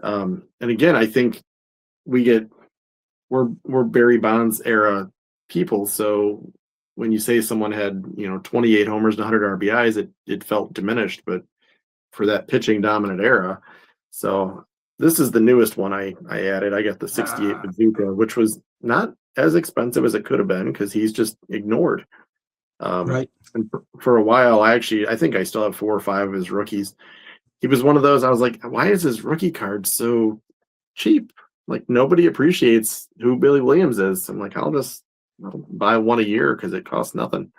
And again, I think we're Barry Bonds era people, so when you say someone had 28 homers and 100 RBIs, it felt diminished, but for that pitching dominant era. So this is the newest one I added. I got the 68 Bazooka, which was not as expensive as it could have been because he's just ignored. Right. And for a while, I think I still have 4 or 5 of his rookies. He was one of those. I was like, why is his rookie card so cheap? Like nobody appreciates who Billy Williams is. I'm like, I'll just buy one a year because it costs nothing.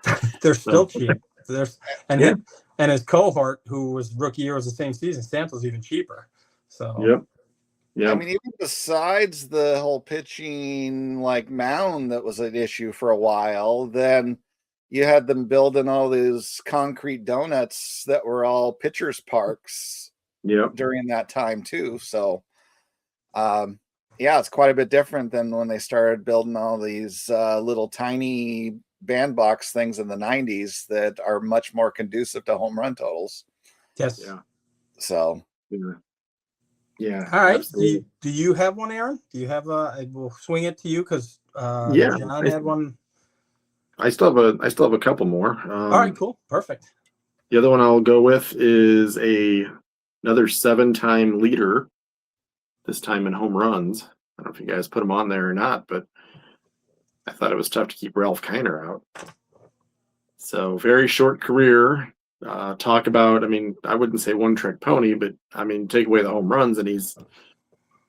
They're still cheap. And his cohort, who was rookie year, was the same season. Sample's even cheaper. So yeah. I mean, even besides the whole pitching like mound that was an issue for a while, then you had them building all these concrete donuts that were all pitchers parks during that time too. So it's quite a bit different than when they started building all these little tiny bandbox things in the 90s that are much more conducive to home run totals. Yes. Yeah. So yeah. All right. Do you have one, Aaron? Do you have I will swing it to you because John had one. I still have a couple more. All right, cool. Perfect. The other one I'll go with is another 7-time leader, this time in home runs. I don't know if you guys put him on there or not, but I thought it was tough to keep Ralph Kiner out. So very short career. Talk about, I mean, I wouldn't say one-trick pony, but I mean, take away the home runs and he's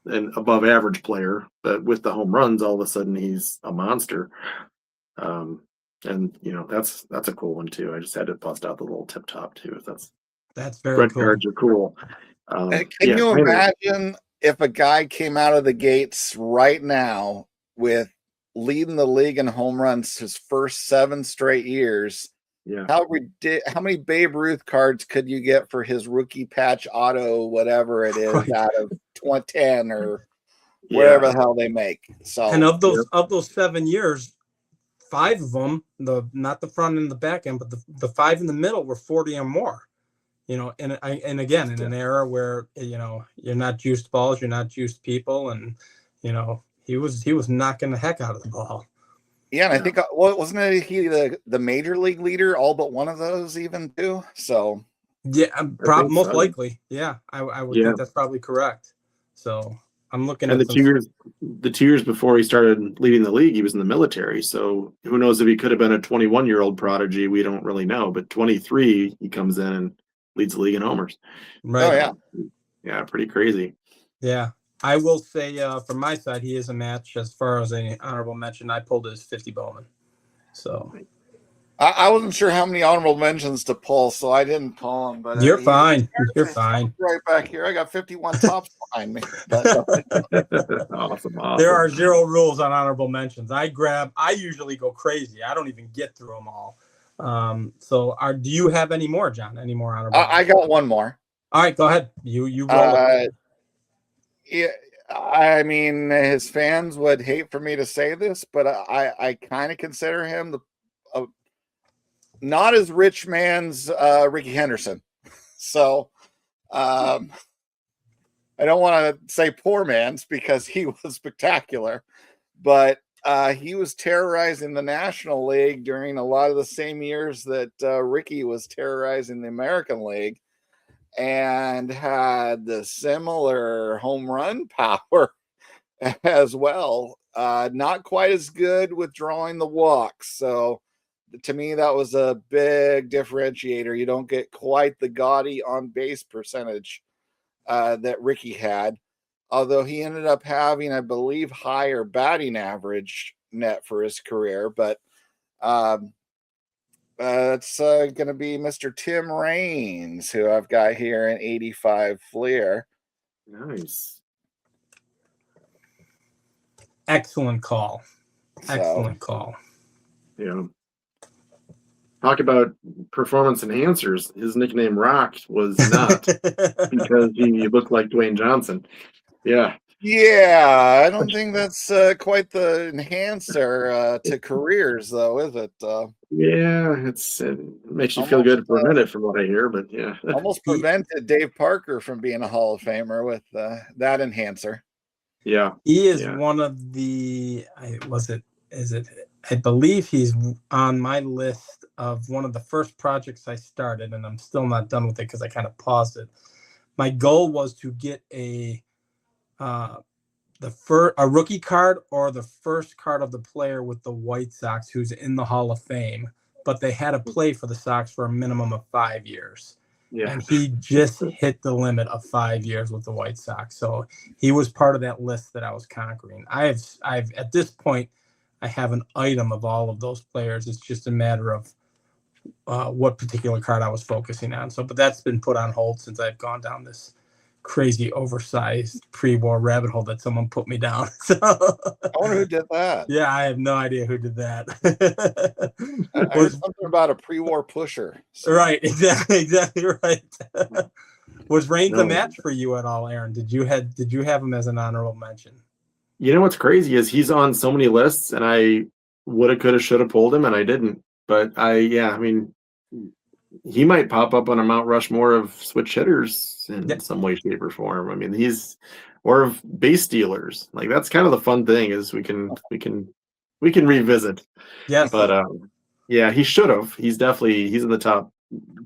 an above average player. But with the home runs, all of a sudden he's a monster. And that's a cool one too. I just had to bust out the little tip top too. That's very cool. Cards are cool. Can you imagine if a guy came out of the gates right now with leading the league in home runs his first 7 straight years? Yeah. How many Babe Ruth cards could you get for his rookie patch auto, whatever it is, out of 10 or whatever the hell they make? So, and of those 7 years, 5 of them, not the front and the back end, but the 5 in the middle were 40 or more. And again, in an era where you're not juiced balls, you're not juiced people, and he was knocking the heck out of the ball. Yeah, and I think wasn't he the major league leader, all but one of those even too? So most likely, yeah, I would think that's probably correct. So I'm looking at the 2 years before he started leading the league, he was in the military. So who knows if he could have been a 21-year-old prodigy? We don't really know. But 23, he comes in and leads the league in homers. Right. Oh yeah, pretty crazy. Yeah. I will say from my side, he is a match. As far as an honorable mention, I pulled his 50 Bowman. So I wasn't sure how many honorable mentions to pull, so I didn't pull him. But you're fine. You're fine. Right back here, I got 51 tops behind me. Awesome. There are 0 rules on honorable mentions. I usually go crazy. I don't even get through them all. So do you have any more, John? Any more honorable? I got one more. All right, go ahead. You roll it. Yeah, I mean, his fans would hate for me to say this, but I kind of consider him not as rich man's Ricky Henderson. So I don't want to say poor man's because he was spectacular, but he was terrorizing the National League during a lot of the same years that Ricky was terrorizing the American League, and had the similar home run power as well. Not quite as good with drawing the walks. So to me, that was a big differentiator. You don't get quite the gaudy on base percentage that Ricky had, although he ended up having, I believe, higher batting average net for his career. But it's going to be Mr. Tim Raines, who I've got here in 85 Fleer. Nice. Excellent call. Excellent call. Yeah. Talk about performance enhancers. His nickname Rock was not because he looked like Dwayne Johnson. Yeah. Yeah, I don't think that's quite the enhancer to careers, though, is it? Yeah, it makes you feel good for a minute from what I hear, but yeah. Almost prevented Dave Parker from being a Hall of Famer with that enhancer. Yeah. He is one of the, is it I believe he's on my list of one of the first projects I started, and I'm still not done with it because I kind of paused it. My goal was to get uh, a rookie card or the first card of the player with the White Sox who's in the Hall of Fame, but they had to play for the Sox for a minimum of 5 years. Yeah. And he just hit the limit of 5 years with the White Sox. So he was part of that list that I was conquering. I've at this point, I have an item of all of those players. It's just a matter of what particular card I was focusing on. So, but that's been put on hold since I've gone down this crazy oversized pre-war rabbit hole that someone put me down. So, I wonder who did that. yeah, I have no idea who did that. I heard something about a pre-war pusher. So. Right, exactly right. Was Reigns No. a match for you at all, Aaron? Did you have him as an honorable mention? You know what's crazy is he's on so many lists, and I woulda, coulda, shoulda pulled him, and I didn't. But I mean, he might pop up on a Mount Rushmore of switch hitters in some way, shape, or form. I mean, or of base stealers. Like that's kind of the fun thing is we can revisit. Yes, But yeah, he should have. He's in the top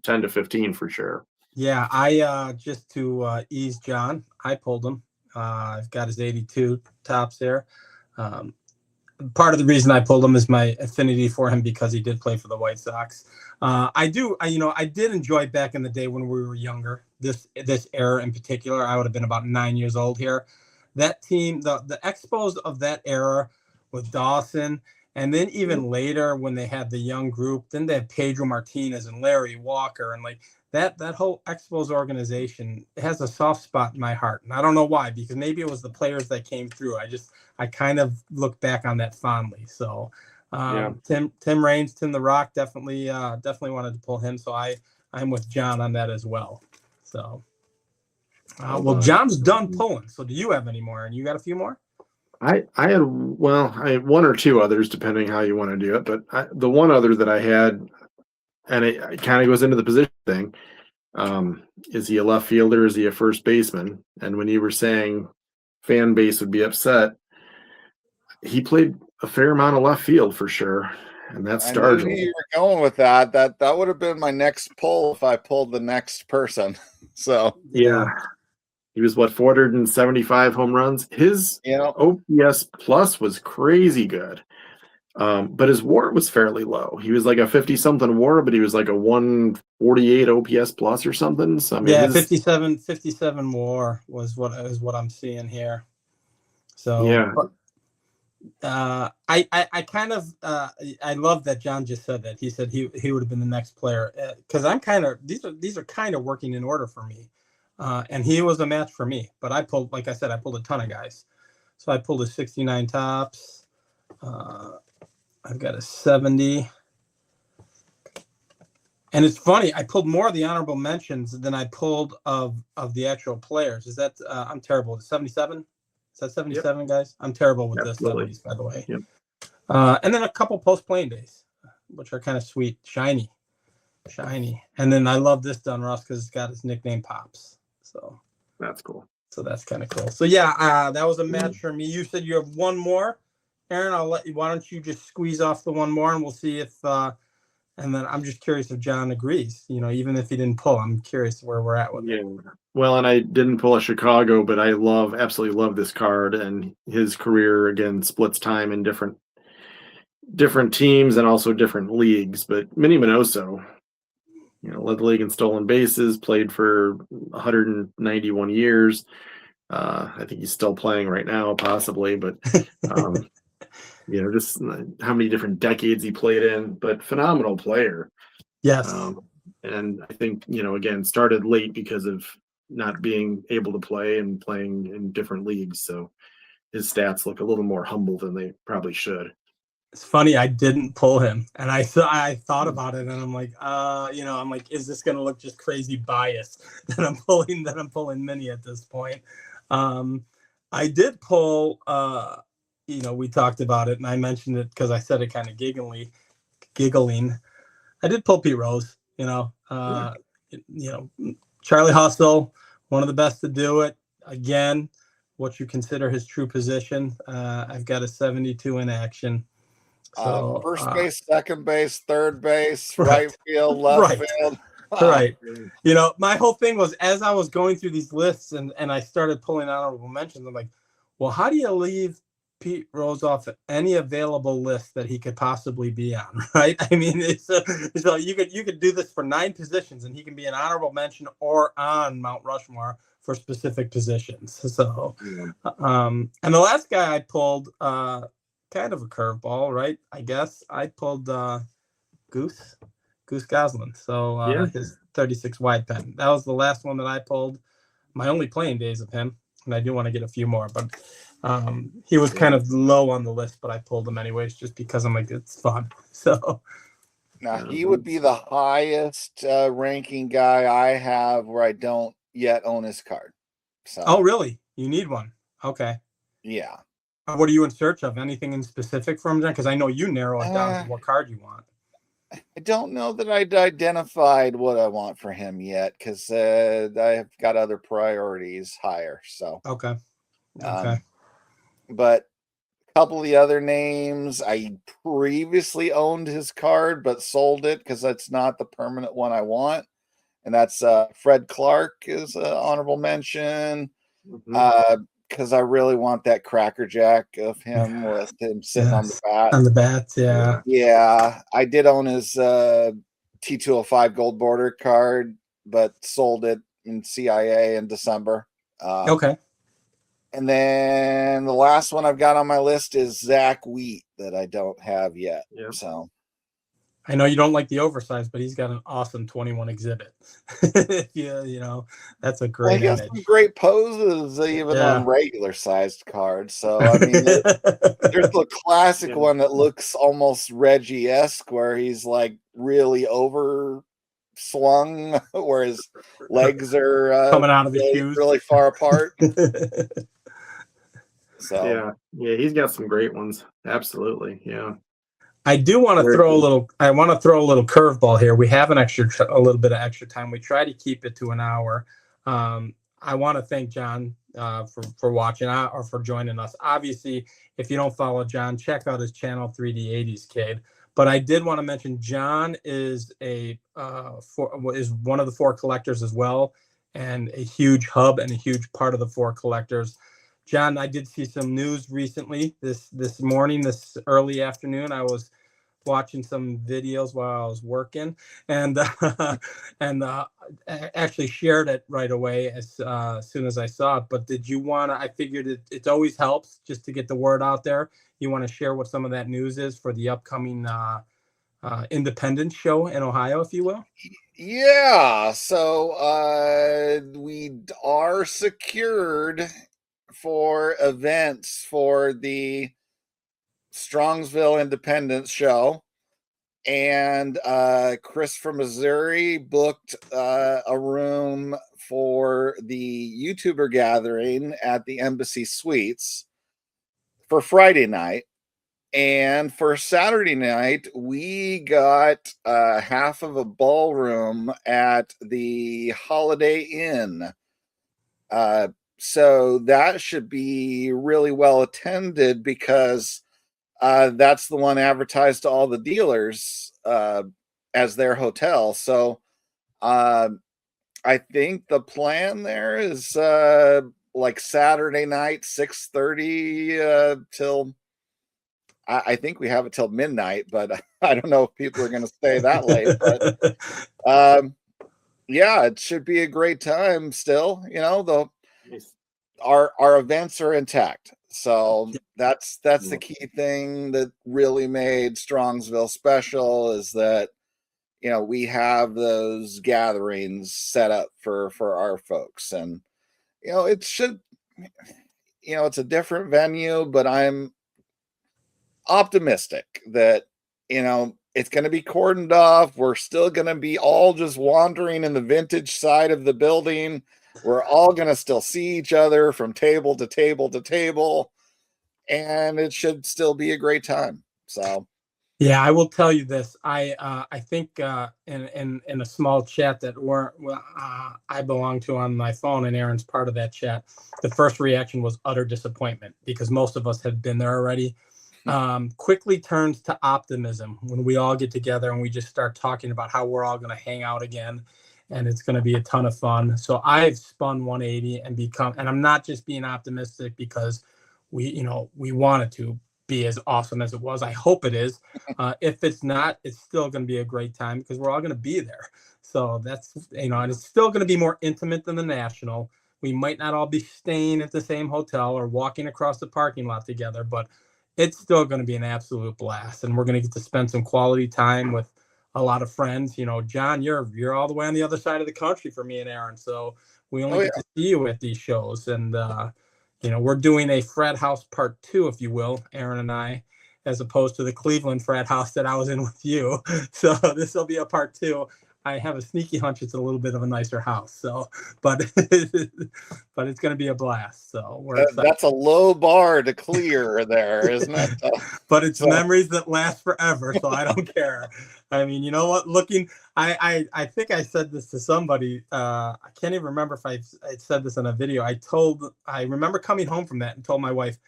10 to 15 for sure. Yeah, I just to ease John, I pulled him. I've got his 82 tops there. Part of the reason I pulled him is my affinity for him because he did play for the White Sox. I did enjoy back in the day when we were younger. This era in particular, I would have been about 9 years old here. That team, the Expos of that era with Dawson, and then even later when they had the young group, then they had Pedro Martinez and Larry Walker, and like that whole Expos organization has a soft spot in my heart, and I don't know why, because maybe it was the players that came through. I kind of look back on that fondly. So Tim Raines, Tim the Rock, definitely wanted to pull him. So I'm with John on that as well. So well, John's done pulling. So do you have any more? And you got a few more? I had one or two others depending how you want to do it, but the one other that I had, and it kind of goes into the position thing. Is he a left fielder? Is he a first baseman? And when you were saying fan base would be upset, he played a fair amount of left field for sure, and that's Stargell. I knew you were going with that. That would have been my next pull if I pulled the next person. So yeah. He was 475 home runs. His OPS plus was crazy good. But his WAR was fairly low. He was like a 50-something WAR, but he was like a 148 OPS plus or something. So I mean, 57 WAR was what I'm seeing here. So yeah, I kind of I love that John just said that. He said he would have been the next player because I'm kind of these are kind of working in order for me, and he was a match for me. But I pulled, like I said, I pulled a ton of guys. So I pulled a 69 tops. I've got a 70. And it's funny, I pulled more of the honorable mentions than I pulled of the actual players. Is that I'm terrible. 77? Is that 77, yep. Guys? I'm terrible with this 70s, by the way. Yep. And then a couple post-playing days, which are kind of sweet. Shiny. And then I love this done, Ross, because it's got his nickname Pops. So that's cool. So that's kind of cool. So yeah, that was a match for me. You said you have one more. Aaron, why don't you just squeeze off the one more and we'll see if and then I'm just curious if John agrees, even if he didn't pull, I'm curious where we're at with it. Well, and I didn't pull a Chicago, but I absolutely love this card, and his career again splits time in different teams and also different leagues. But Minnie Minoso, led the league in stolen bases, played for 191 years. I think he's still playing right now, possibly, but just how many different decades he played in, but phenomenal player. Yes. And I think, again, started late because of not being able to play and playing in different leagues. So his stats look a little more humble than they probably should. It's funny, I didn't pull him, and I thought about it, and I'm like, I'm like, is this going to look just crazy biased that I'm pulling Minnie at this point? I did pull, we talked about it, and I mentioned it because I said it kind of giggling. I did pull Pete Rose, Charlie Hustle, one of the best to do it. Again, what you consider his true position. I've got a 72 in action. First base, second base, third base, Right. right field, left Right. field. Right. You know, my whole thing was as I was going through these lists and I started pulling honorable mentions, I'm like, well, how do you leave Pete Rose off any available list that he could possibly be on? Right. I mean, so you could do this for 9 positions and he can be an honorable mention or on Mount Rushmore for specific positions. So, and the last guy I pulled, kind of a curveball, right? I guess I pulled Goose Goslin. So his 36 wide pen. That was the last one that I pulled. My only playing days of him, and I do want to get a few more, but he was kind of low on the list, but I pulled him anyways just because I'm like, it's fun. So now he would be the highest ranking guy I have where I don't yet own his card. So oh really? You need one? Okay. Yeah. What are you in search of? Anything in specific from John? Because I know you narrow it down to what card you want. I don't know that I'd identified what I want for him yet because I've got other priorities higher. So Okay. But a couple of the other names, I previously owned his card but sold it because that's not the permanent one I want, and that's Fred Clark is an honorable mention. Because I really want that crackerjack of him with him sitting on the bat. On the bats, yeah. Yeah, I did own his T205 gold border card, but sold it in CIA in December. Okay. And then the last one I've got on my list is Zach Wheat that I don't have yet. Yep. So I know you don't like the oversized, but he's got an awesome 21 exhibit. Yeah, you know, that's a great he has image. some great poses even on regular sized cards. So I mean, there's the classic one that looks almost Reggie-esque where he's like really over swung where his legs are coming out of his shoes really far apart. So yeah, he's got some great ones. Absolutely, yeah. I do want to throw a little. I want to throw a little curveball here. We have a little bit of extra time. We try to keep it to an hour. I want to thank John for watching or for joining us. Obviously, if you don't follow John, check out his channel 3D 80s Kid. But I did want to mention John is is one of the 4 collectors as well, and a huge hub and a huge part of the 4 collectors. John, I did see some news recently this morning, this early afternoon. I was watching some videos while I was working, and actually shared it right away as soon as I saw it. But did you want to? I figured it always helps just to get the word out there. You want to share what some of that news is for the upcoming Independence show in Ohio, if you will? Yeah. So we are secured for events for the Strongsville Independence show, and Chris from Missouri booked a room for the YouTuber gathering at the Embassy Suites for Friday night. And for Saturday night, we got half of a ballroom at the Holiday Inn. So that should be really well attended because that's the one advertised to all the dealers as their hotel. So I think the plan there is like Saturday night, 6:30 till I think we have it till midnight, but I don't know if people are going to stay that late. But yeah, it should be a great time still. You know, our events are intact. So that's the key thing that really made Strongsville special is that, you know, we have those gatherings set up for our folks. And, you know, it should, you know, it's a different venue, but I'm optimistic that, you know, it's going to be cordoned off. We're still going to be all just wandering in the vintage side of the building. We're all going to still see each other from table to table to table, and it should still be a great time. So, yeah, I will tell you this. I think in a small chat that I belong to on my phone, and Aaron's part of that chat. The first reaction was utter disappointment because most of us had been there already. quickly turns to optimism when we all get together and we just start talking about how we're all going to hang out again, and it's going to be a ton of fun. So I've spun 180 and I'm not just being optimistic because we want it to be as awesome as it was. I hope it is. If it's not, it's still going to be a great time because we're all going to be there. So that's, and it's still going to be more intimate than the National. We might not all be staying at the same hotel or walking across the parking lot together, but it's still going to be an absolute blast. And we're going to get to spend some quality time with a lot of friends. John, you're all the way on the other side of the country for me and Aaron. So we only get to see you at these shows. And, we're doing a frat house part 2, if you will, Aaron and I, as opposed to the Cleveland frat house that I was in with you. So this will be a part 2. I have a sneaky hunch it's a little bit of a nicer house. So, but it's going to be a blast. So that's a low bar to clear there, isn't it? But it's memories that last forever. So I don't care. I mean, you know what? I think I said this to somebody. I can't even remember if I said this in a video. I remember coming home from that and told my wife,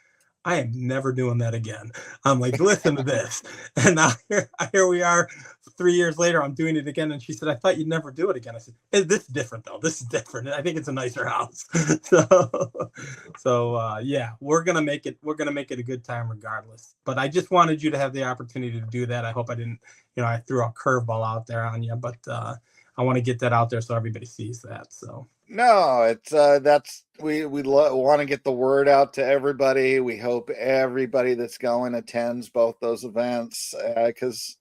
I am never doing that again. I'm like, listen to this. And now here we are 3 years later, I'm doing it again. And she said, I thought you'd never do it again. I said, this is different though. This is different. I think it's a nicer house. So yeah, we're going to make it a good time regardless. But I just wanted you to have the opportunity to do that. I hope I didn't, I threw a curveball out there on you, but I want to get that out there so everybody sees that. So. No, it's we want to get the word out to everybody. We hope everybody that's going attends both those events because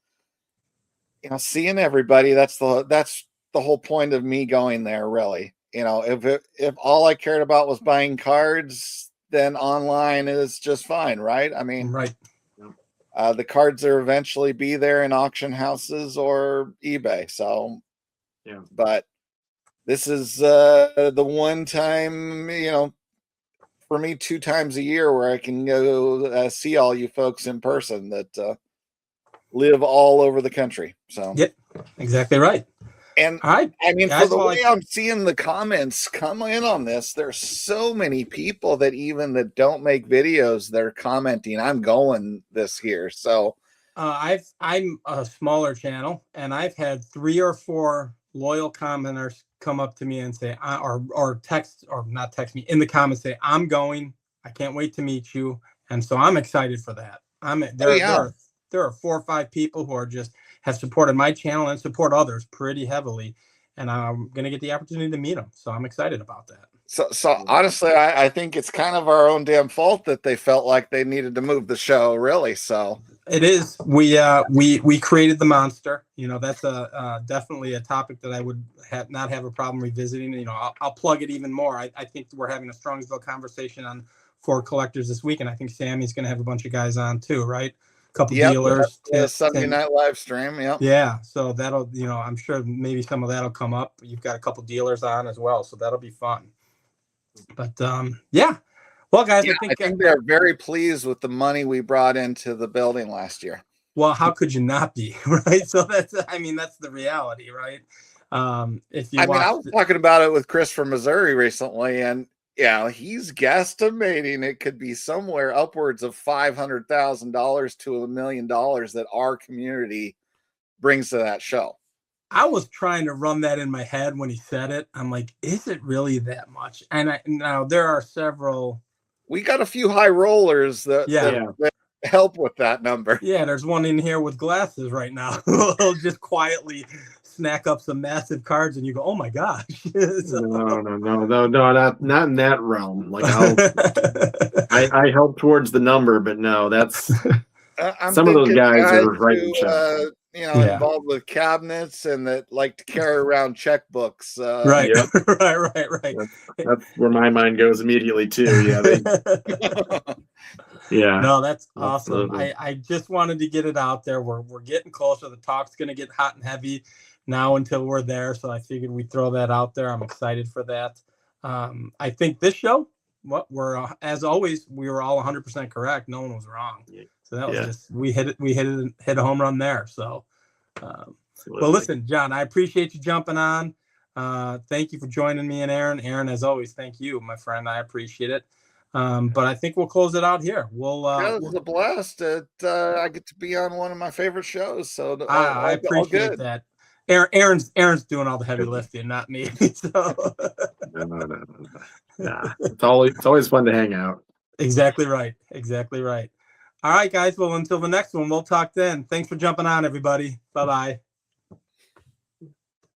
seeing everybody, that's the whole point of me going there, really. If all I cared about was buying cards, then online is just fine, right? I mean, right. The cards are eventually be there in auction houses or eBay. So yeah, but this is the one time, for me, 2 times a year where I can go see all you folks in person that live all over the country. So, yep, exactly right. And I mean, for the way I'm seeing the comments come in on this, there's so many people that don't make videos, they're commenting, I'm going this year. So, I'm a smaller channel, and I've had 3 or 4 loyal commenters come up to me and say, or text, or not text me in the comments, say, I'm going, I can't wait to meet you. And so I'm excited for that. There are 4 or 5 people who have supported my channel and support others pretty heavily. And I'm going to get the opportunity to meet them. So I'm excited about that. So honestly, I think it's kind of our own damn fault that they felt like they needed to move the show, really. So it is. We created the monster. That's definitely a topic that I would not have a problem revisiting. I'll plug it even more. I think we're having a Strongsville conversation on for collectors this week, and I think Sammy's going to have a bunch of guys on too, right? A couple dealers. Sunday night live stream. Yep. Yeah. So that'll, I'm sure maybe some of that'll come up. You've got a couple dealers on as well, so that'll be fun. But yeah. Well, guys, I think they're very pleased with the money we brought into the building last year. Well, how could you not be, right? So that's the reality, right? If you, I was talking about it with Chris from Missouri recently, and he's guesstimating it could be somewhere upwards of $500,000 to $1 million that our community brings to that show. I was trying to run that in my head when he said it. I'm like, is it really that much? And now there are several. We got a few high rollers that help with that number. Yeah, there's one in here with glasses right now. He'll just quietly snack up some massive cards, and you go, "Oh my gosh!" No, not in that realm. Like I help towards the number, but no, that's some of those guys are writing checks. Involved with cabinets and that like to carry around checkbooks. Right. Yep. right. That's where my mind goes immediately too. Yeah. Yeah. No, that's awesome. I just wanted to get it out there. We're getting closer. The talk's going to get hot and heavy now until we're there. So I figured we'd throw that out there. I'm excited for that. I think this show, as always, we were all 100% correct. No one was wrong. So that was just, we hit a home run there. So, well, listen, John, I appreciate you jumping on. Thank you for joining me and Aaron. Aaron, as always, thank you, my friend. I appreciate it. But I think we'll close it out here. We'll. Yeah, this is a blast. I get to be on one of my favorite shows, so I all appreciate good. that. Aaron's doing all the heavy lifting, not me. So. No. Yeah, it's always fun to hang out. Exactly right. Exactly right. All right, guys. Well, until the next one, we'll talk then. Thanks for jumping on, everybody. Bye-bye.